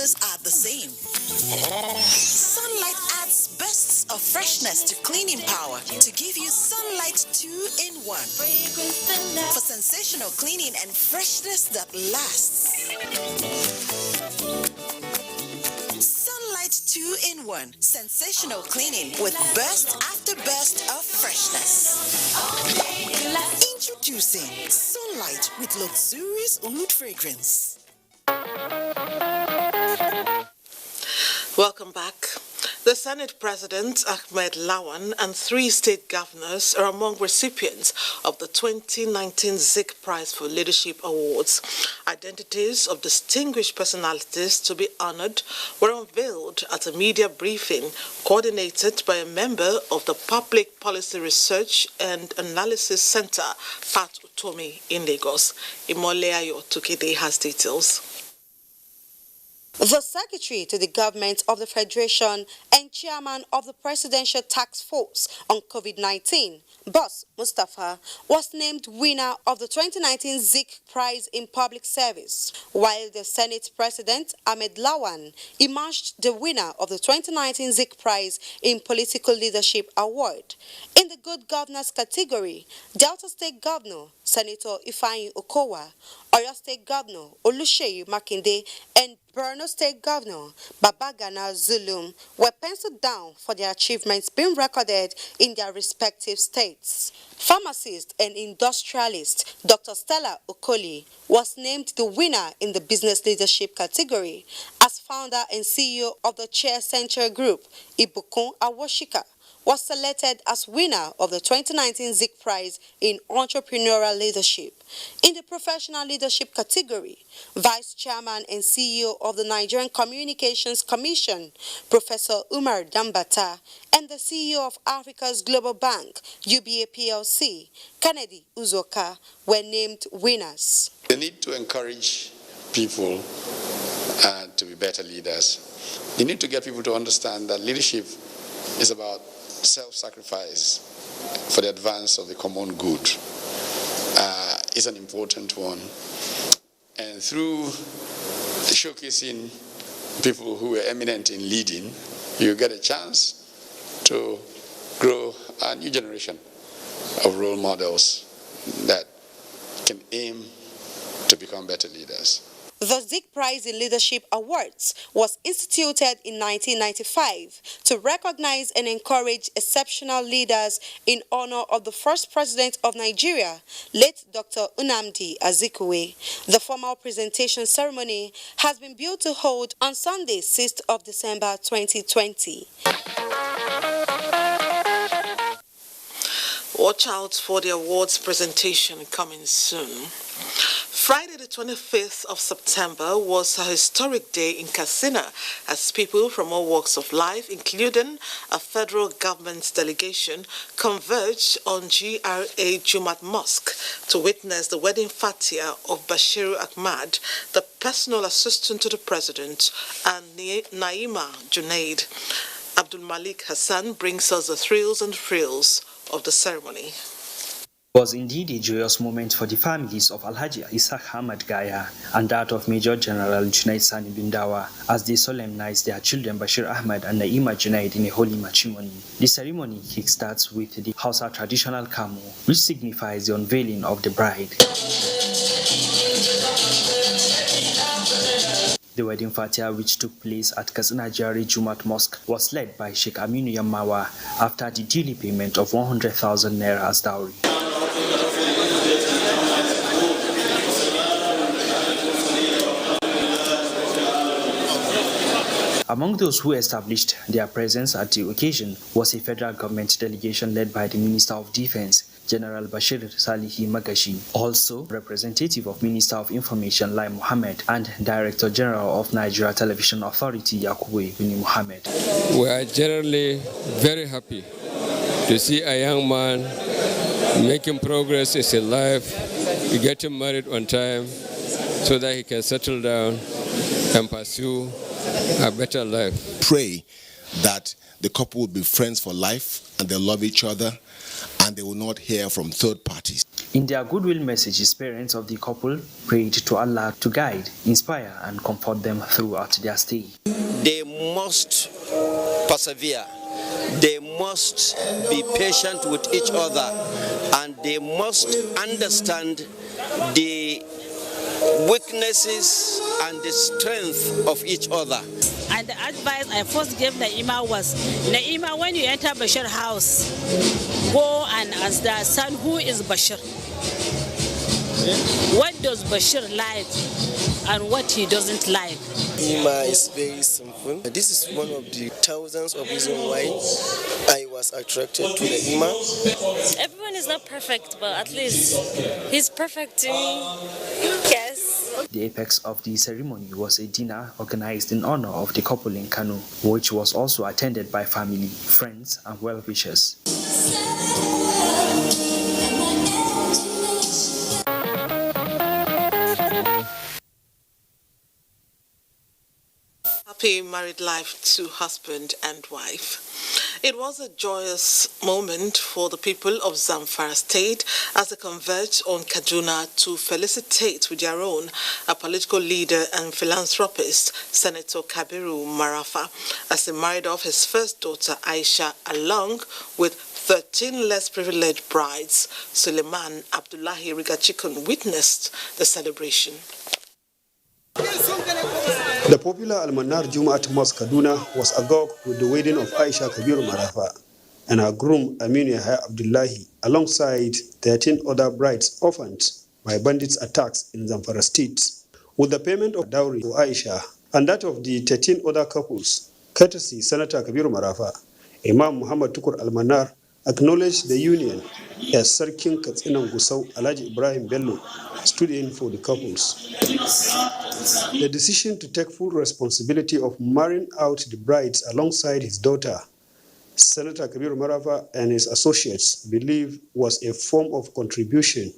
others are the same. Sunlight adds bursts of freshness to cleaning power to give you Sunlight 2-in-1 for sensational cleaning and freshness that lasts. Sunlight 2-in-1 sensational cleaning with burst after burst of freshness. Introducing Sunlight with luxurious oud fragrance. Welcome back. The Senate President, Ahmed Lawan, and 3 state governors are among recipients of the 2019 Zik Prize for Leadership Awards. Identities of distinguished personalities to be honored were unveiled at a media briefing coordinated by a member of the Public Policy Research and Analysis Center, Pat Utomi, in Lagos. Imole Ayo Tukide has details. The Secretary to the Government of the Federation and Chairman of the Presidential Task Force on COVID-19, Boss Mustafa, was named winner of the 2019 Zik Prize in Public Service, while the Senate President, Ahmed Lawan, emerged the winner of the 2019 Zik Prize in Political Leadership Award. In the Good Governance category, Delta State Governor, Senator Ifeanyi Okowa, Oyo State Governor, Oluseyi Makinde, and Borno State Governor Babagana Zulum were penciled down for their achievements being recorded in their respective states. Pharmacist and industrialist Dr. Stella Okoli was named the winner in the business leadership category as founder and CEO of the Chair Central Group. Ibukun Awoshika was selected as winner of the 2019 Zik Prize in Entrepreneurial Leadership. In the Professional Leadership category, Vice Chairman and CEO of the Nigerian Communications Commission, Professor Umar Dambata, and the CEO of Africa's Global Bank, UBA PLC, Kennedy Uzoka, were named winners. The need to encourage people to be better leaders. You need to get people to understand that leadership is about self-sacrifice for the advance of the common good is an important one. And through showcasing people who were eminent in leading, you get a chance to grow a new generation of role models that can aim to become better leaders. The Zik Prize in Leadership Awards was instituted in 1995 to recognize and encourage exceptional leaders in honor of the first president of Nigeria, late Dr. Nnamdi Azikiwe. The formal presentation ceremony has been built to hold on Sunday, 6th of December 2020. Watch out for the awards presentation coming soon. Friday the 25th of September was a historic day in Katsina as people from all walks of life, including a federal government delegation, converged on GRA Jumat Mosque to witness the wedding fatia of Bashir Ahmad, the personal assistant to the president, and Naima Junaid. Abdul Malik Hassan brings us the thrills and frills of the ceremony. It was indeed a joyous moment for the families of Alhaji Isaac Ahmad Gaya and that of Major General Junaid Sani Bindawa as they solemnized their children Bashir Ahmad and Naima Junaid in a holy matrimony. The ceremony kickstarts with the Hausa traditional Kamu, which signifies the unveiling of the bride. The wedding fatia, which took place at Katsina Jari Jumat Mosque, was led by Sheikh Aminu Yamawa after the daily payment of 100,000 naira as dowry. Among those who established their presence at the occasion was a federal government delegation led by the Minister of Defense, General Bashir Salihi Magashi, also representative of Minister of Information Lai Mohammed and Director General of Nigeria Television Authority Yakubu Ibn Mohammed. We are generally very happy to see a young man making progress in his life, getting married on time so that he can settle down and pursue a better life. Pray that the couple will be friends for life and they'll love each other and they will not hear from third parties. In their goodwill messages, parents of the couple prayed to Allah to guide, inspire, and comfort them throughout their stay. They must persevere. They must be patient with each other, and they must understand the weaknesses and the strength of each other. And the advice I first gave Naima was, Naima, when you enter Bashir's house, go and ask their son, who is Bashir? What does Bashir like and what he doesn't like? Naima is very simple. This is one of the thousands of reasons why I was attracted to Naima. Everyone is not perfect, but at least he's perfect to me. Yes. The apex of the ceremony was a dinner organized in honor of the couple in Kano, which was also attended by family, friends, and well-wishers. Happy married life to husband and wife. It was a joyous moment for the people of Zamfara State as they converged on Kaduna to felicitate with their own a political leader and philanthropist, Senator Kabiru Marafa, as he married off his first daughter, Aisha, along with 13 less privileged brides. Suleiman Abdullahi Rigachikun witnessed the celebration. The popular Al-Manar Jumaat Mosque Kaduna was agog with the wedding of Aisha Kabiru Marafa and her groom Aminu Yahya Abdullahi alongside 13 other brides orphaned by bandits' attacks in Zamfara State, with the payment of dowry for Aisha and that of the 13 other couples, courtesy Senator Kabiru Marafa. Imam Muhammad Tukur Al-Manar acknowledged the union as Sarkin Katsinan Gusau Alhaji Ibrahim Bello stood in for the couples. The decision to take full responsibility of marrying out the brides alongside his daughter, Senator Kabiru Marafa and his associates believe was a form of contribution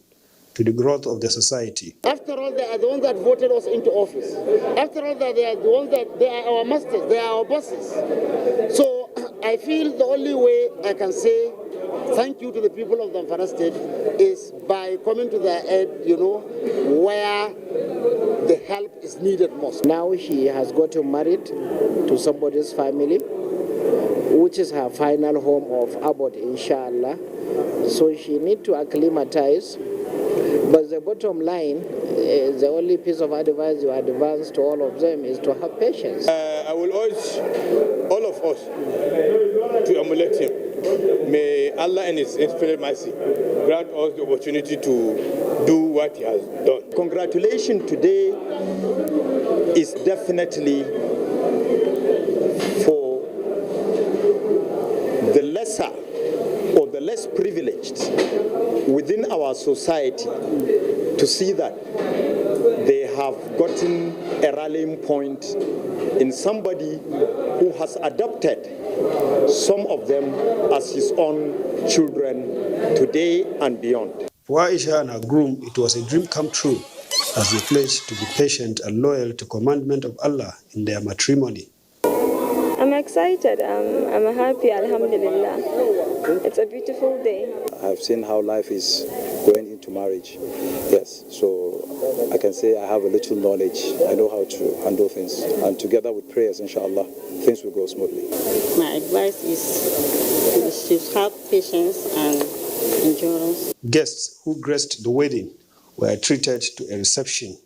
to the growth of the society. After all, they are the ones that voted us into office. After all, they are the ones that they are our masters, they are our bosses. So I feel the only way I can say thank you to the people of Zamfara State is by coming to their aid, where the help is needed most. Now she has gotten married to somebody's family, which is her final home of Abbott, inshallah. So she needs to acclimatize. But the bottom line, the only piece of advice you advance to all of them is to have patience. I will urge all of us to emulate him. May Allah in His infinite mercy grant us the opportunity to do what He has done. Congratulations today is definitely for the lesser or the less privileged within our society to see that they have gotten a rallying point in somebody who has adopted some of them as his own children today and beyond. For Aisha and her groom, it was a dream come true as they pledged to be patient and loyal to commandment of Allah in their matrimony. I'm excited. I'm happy, alhamdulillah. It's a beautiful day. I've seen how life is going into marriage. Yes, so I can say I have a little knowledge. I know how to handle things. And together with prayers, inshallah, things will go smoothly. My advice is to have patience and endurance. Guests who graced the wedding were treated to a reception.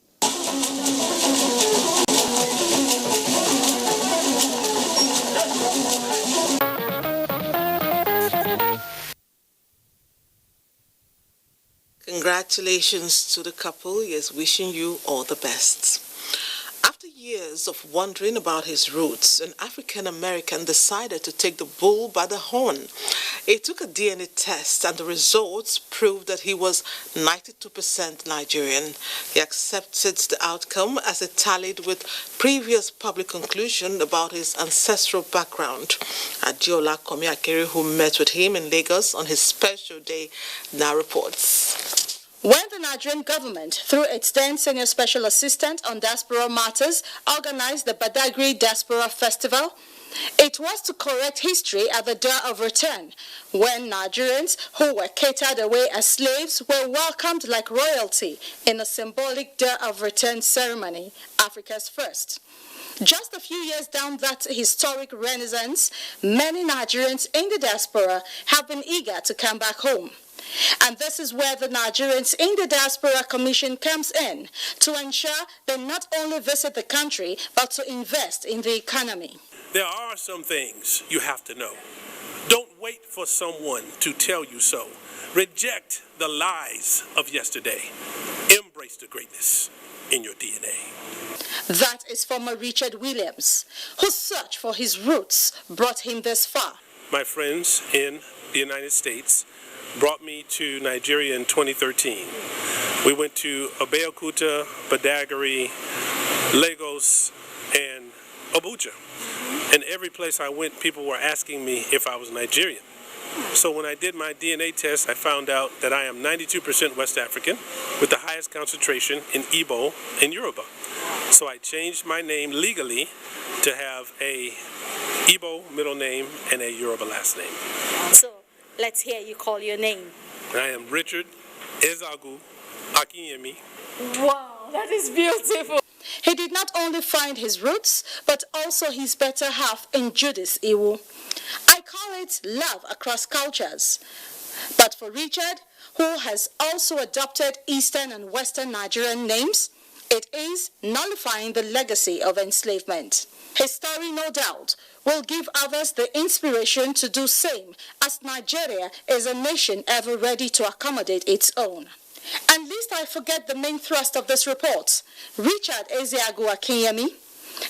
Congratulations to the couple. Yes, wishing you all the best. After years of wondering about his roots, an African-American decided to take the bull by the horn. He took a DNA test and the results proved that he was 92% Nigerian. He accepted the outcome as it tallied with previous public conclusion about his ancestral background. Adiola Komiakere, who met with him in Lagos on his special day, now reports. When the Nigerian government, through its then Senior Special Assistant on Diaspora Matters, organized the Badagry Diaspora Festival, It was to correct history at the door of return, when Nigerians who were catered away as slaves were welcomed like royalty in a symbolic door of return ceremony, Africa's first. Just a few years down that historic renaissance, many Nigerians in the diaspora have been eager to come back home. And this is where the Nigerians in the Diaspora Commission comes in, to ensure they not only visit the country, but to invest in the economy. There are some things you have to know. Don't wait for someone to tell you so. Reject the lies of yesterday. Embrace the greatness in your DNA. That is former Richard Williams, whose search for his roots brought him this far. My friends in the United States brought me to Nigeria in 2013. We went to Abeokuta, Badagry, Lagos, and Abuja. And every place I went, people were asking me if I was Nigerian. So when I did my DNA test, I found out that I am 92% West African with the highest concentration in Igbo and Yoruba. So I changed my name legally to have a Igbo middle name and a Yoruba last name. So let's hear you call your name. I am Richard Ezagu Akinyemi. Wow, that is beautiful. He did not only find his roots, but also his better half in Judith Iwu. I call it love across cultures. But for Richard, who has also adopted Eastern and Western Nigerian names, it is nullifying the legacy of enslavement. His story, no doubt, will give others the inspiration to do same, as Nigeria is a nation ever ready to accommodate its own. And lest I forget the main thrust of this report, Richard Ezeagu Akinyemi,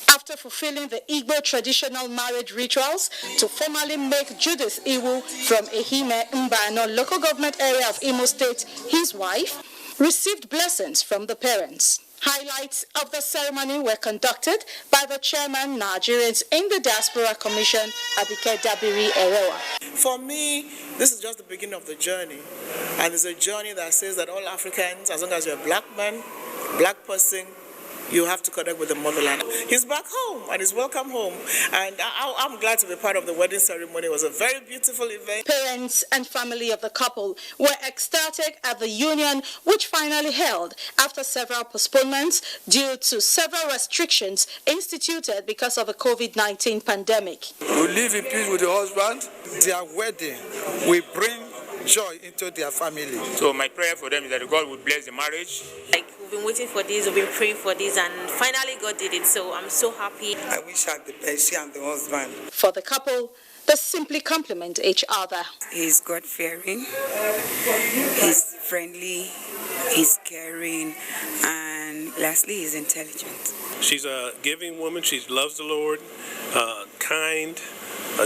after fulfilling the Igbo traditional marriage rituals to formally make Judith Iwu from Ehime Mbano local government area of Imo State his wife, received blessings from the parents. Highlights of the ceremony were conducted by the chairman Nigerians in the Diaspora Commission, Abike Dabiri Erewa. For me, this is just the beginning of the journey. And it's a journey that says that all Africans, as long as you're a black man, black person, you have to connect with the motherland. He's back home and he's welcome home. And I'm glad to be part of the wedding ceremony. It was a very beautiful event. Parents and family of the couple were ecstatic at the union, which finally held after several postponements due to several restrictions instituted because of the COVID-19 pandemic. We live in peace with the husband. Their wedding will bring joy into their family. So my prayer for them is that God will bless the marriage. Like, we've been waiting for this, we've been praying for this, and finally God did it. So I'm so happy. I wish I had the best, she and the husband. For the couple, they simply complement each other. He's God-fearing, he's friendly, he's caring, and lastly, he's intelligent. She's a giving woman. She loves the Lord, kind,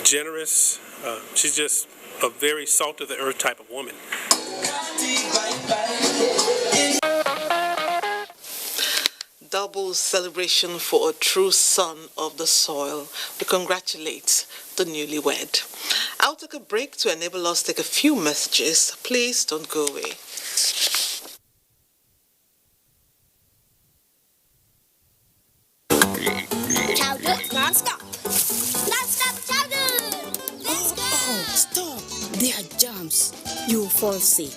generous. She's just a very salt-of-the-earth type of woman. Double celebration for a true son of the soil. We congratulate the newlywed. I'll take a break to enable us to take a few messages. Please don't go away. Chowder, non-stop. Non-stop chowder. Let's go. Oh, stop. There are germs. You'll fall sick.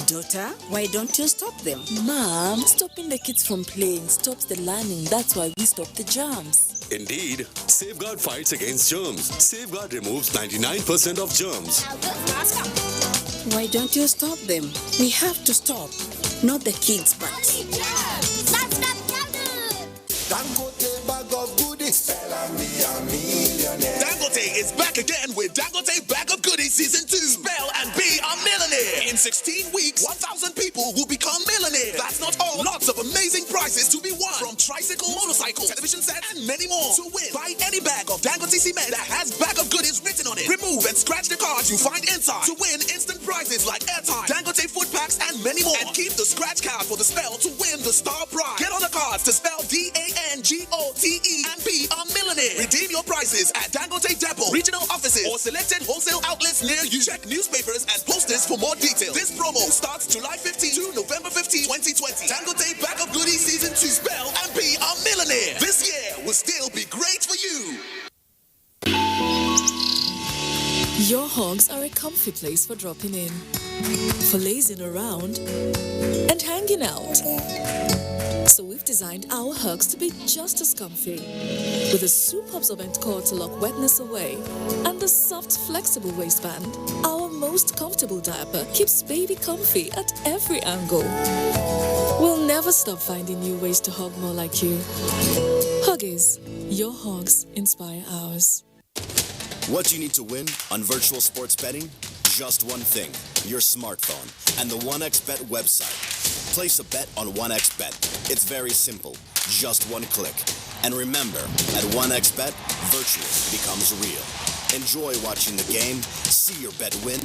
Daughter, why don't you stop them? Mom, stopping the kids from playing stops the learning. That's why we stop the germs. Indeed, Safeguard fights against germs. Safeguard removes 99% of germs. Why don't you stop them? We have to stop. Not the kids, but... Dangote bag of goodies. Dangote is back again with Dangote Bag of Goodies Season 2. Spell and be a millionaire. In 16 weeks, 1,000 people will become millionaires. That's not all. Lots of amazing prizes to be won. From tricycle, motorcycle, television set, and many more. To win, buy any bag of Dangote cement that has Bag of Goodies written on it. Remove and scratch the cards you find inside. To win instant prizes like airtime, Dangote food packs, and many more. And keep the scratch card for the spell to win the star prize. Get on the cards to spell DANGOTE and be a millionaire. Redeem your prizes at Dangote Depot, regional offices, or selected wholesale outlets near you. Check newspapers and posters for more details. This promo starts July 15 to November 15, 2020. Dangote Bag of Goodies Season 2. Spell and be a millionaire. This year will still be great for you. Your hogs are a comfy place for dropping in, for lazing around, and hanging out. So we've designed our hugs to be just as comfy, with a super-absorbent cord to lock wetness away, and a soft, flexible waistband. Our most comfortable diaper keeps baby comfy at every angle. We'll never stop finding new ways to hug more like you. Huggies, your hugs inspire ours. What do you need to win on virtual sports betting? Just one thing, your smartphone and the 1xBet website. Place a bet on 1xBet. It's very simple, just one click. And remember, at 1xBet, virtual becomes real. Enjoy watching the game, see your bet win,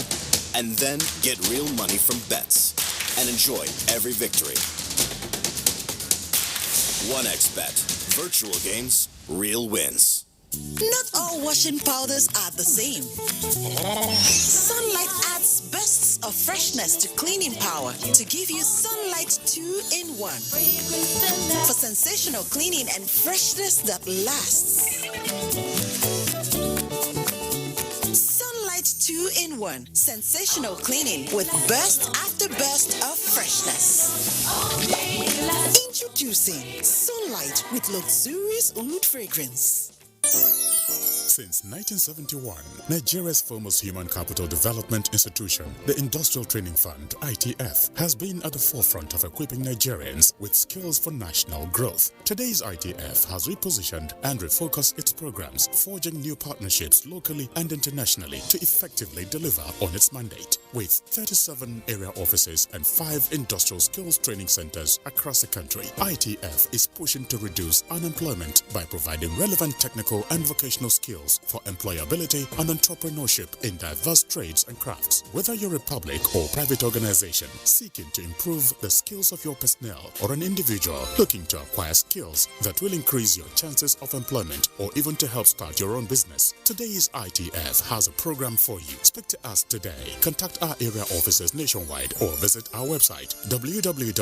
and then get real money from bets. And enjoy every victory. 1xBet. Virtual games, real wins. Not all washing powders are the same. Sunlight adds bursts of freshness to cleaning power to give you Sunlight 2-in-1 for sensational cleaning and freshness that lasts. Sunlight 2-in-1, sensational cleaning with burst after burst of freshness. Introducing Sunlight with luxurious oud fragrance. Since 1971, Nigeria's foremost human capital development institution, the Industrial Training Fund, ITF, has been at the forefront of equipping Nigerians with skills for national growth. Today's ITF has repositioned and refocused its programs, forging new partnerships locally and internationally to effectively deliver on its mandate. With 37 area offices and 5 industrial skills training centers across the country, ITF is pushing to reduce unemployment by providing relevant technical and vocational skills for employability and entrepreneurship in diverse trades and crafts. Whether you're a public or private organization seeking to improve the skills of your personnel or an individual looking to acquire skills that will increase your chances of employment or even to help start your own business, today's ITF has a program for you. Speak to us today. Contact our area offices nationwide or visit our website www.itf.gov.ng.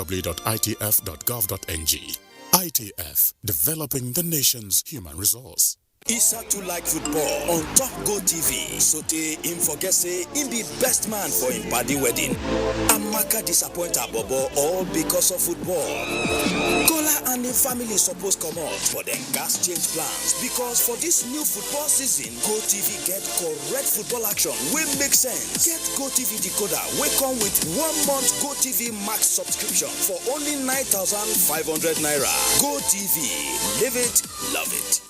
ITF, developing the nation's human resource. Issa too like football on Top Go TV, so they him forget say him be best man for him party wedding. Amaka disappoint her bobo all because of football. Kola and the family supposed come out, but then gas change plans because for this new football season, Go TV get correct football action will make sense. Get Go TV decoder, we come with 1 month Go TV Max subscription for only 9,500 naira. Go TV, live it, love it.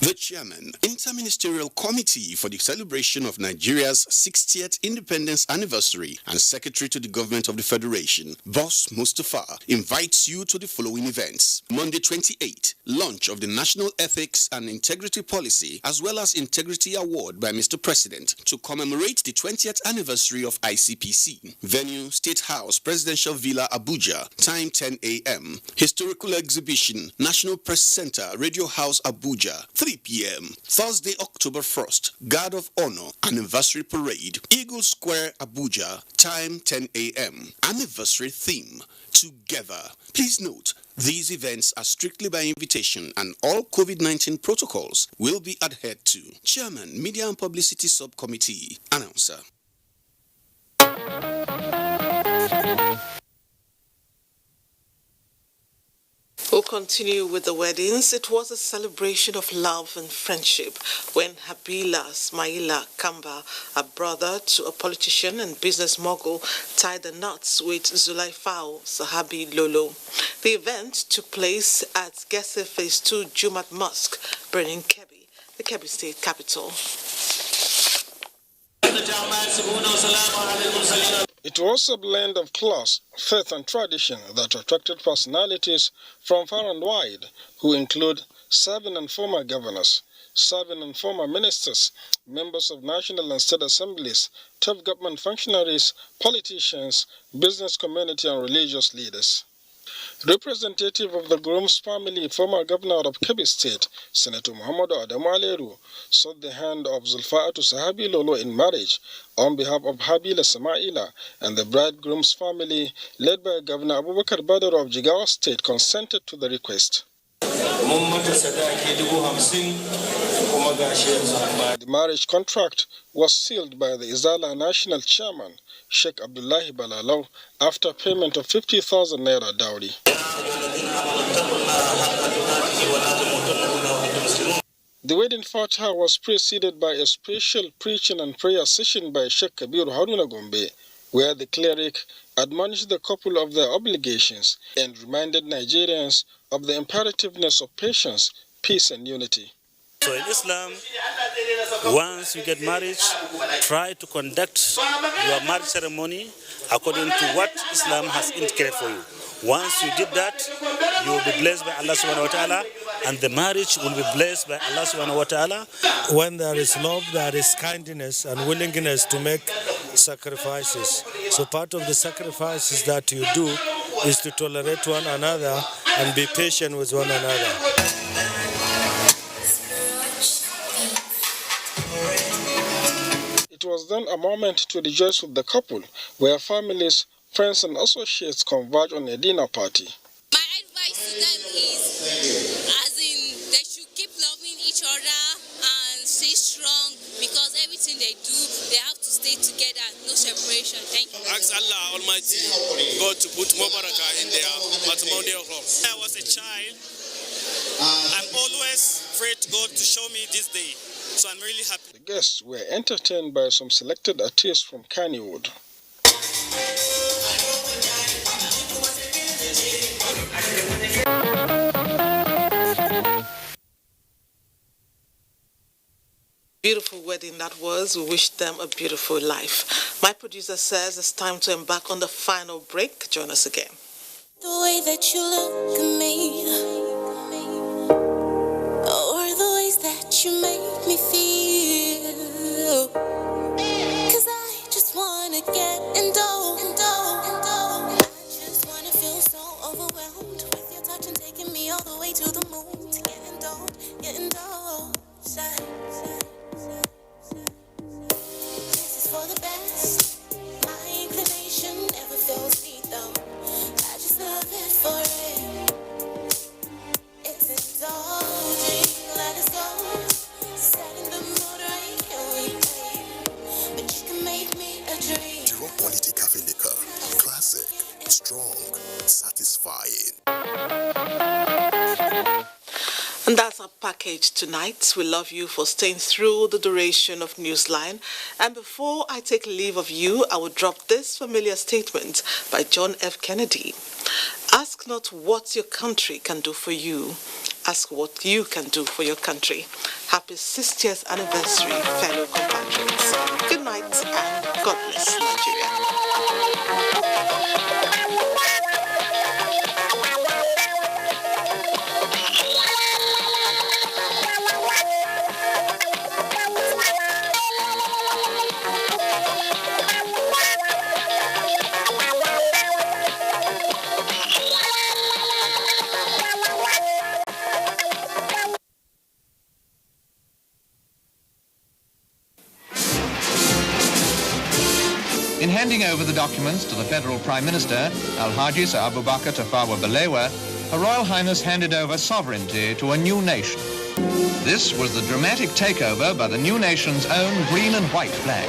The chairman, Interministerial Committee for the celebration of Nigeria's 60th independence anniversary and secretary to the government of the Federation, Boss Mustafa, invites you to the following events. Monday 28, launch of the National Ethics and Integrity Policy as well as Integrity Award by Mr. President to commemorate the 20th anniversary of ICPC. Venue, State House, Presidential Villa, Abuja. Time 10 a.m. Historical exhibition, National Press Center, Radio House, Abuja. 3 p.m. Thursday, October 1st, Guard of Honor Anniversary Parade, Eagle Square, Abuja. Time 10 a.m. Anniversary theme, Together. Please note, these events are strictly by invitation and all COVID-19 protocols will be adhered to. Chairman, Media and Publicity Subcommittee, Announcer. We'll continue with the weddings. It was a celebration of love and friendship when Habila Smaila Kamba, a brother to a politician and business mogul, tied the knots with Zulaifao Sahabi Lolo. The event took place at Gese Phase 2 Jumat Mosque, Benin Kebbi, the Kebbi state capital. It was a blend of class, faith and tradition that attracted personalities from far and wide who include serving and former governors, serving and former ministers, members of national and state assemblies, top government functionaries, politicians, business community and religious leaders. Representative of the groom's family, former governor of Kebbi State, Senator Muhammadu Adamu Aleru, sought the hand of Zulfa'atu Sahabi Lolo in marriage on behalf of Habila Samaila, and the bridegroom's family, led by Governor Abubakar Badar of Jigawa State, consented to the request. The marriage contract was sealed by the Izala National Chairman, Sheikh Abdullahi Balalau, after payment of 50,000 naira dowry. The wedding fatah was preceded by a special preaching and prayer session by Sheikh Kabir Haruna Gombe, where the cleric admonished the couple of their obligations and reminded Nigerians of the imperativeness of patience, peace and unity. So in Islam, once you get married, try to conduct your marriage ceremony according to what Islam has indicated for you. Once you did that, you will be blessed by Allah subhanahu wa ta'ala, and the marriage will be blessed by Allah subhanahu wa ta'ala. When there is love, there is kindness and willingness to make sacrifices. So part of the sacrifices that you do is to tolerate one another and be patient with one another. It was then a moment to rejoice with the couple, where families, friends and associates converge on a dinner party. My advice to them is, they should keep loving each other and stay strong, because everything they do, they have to stay together, no separation. Thank you. Ask Allah Almighty God to put more barakah in their matrimonial home. I was a child. I'm always prayed to God to show me this day, so I'm really happy. The guests were entertained by some selected artists from Kannywood. Beautiful wedding that was. We wish them a beautiful life. My producer says it's time to embark on the final break. Join us again. The way that you look at me, or the ways that you make me feel, 'cause I just wanna get indulged. I just wanna feel so overwhelmed with your touch and taking me all the way to the moon to get indulged. This is for the best. My inclination never fails me though. I just love it for it. It's indulging. Let us go. Set in the mood right here we play. But you can make me a dream. Duro Quality Cafe Liquor. Classic, strong, satisfying. And that's our package tonight. We love you for staying through the duration of Newsline. And before I take leave of you, I will drop this familiar statement by John F. Kennedy. Ask not what your country can do for you. Ask what you can do for your country. Happy 60th anniversary, fellow compatriots. Good night and God bless Nigeria. In handing over the documents to the Federal Prime Minister, Alhaji Sir Abubakar Tafawa Balewa, Her Royal Highness handed over sovereignty to a new nation. This was the dramatic takeover by the new nation's own green and white flag.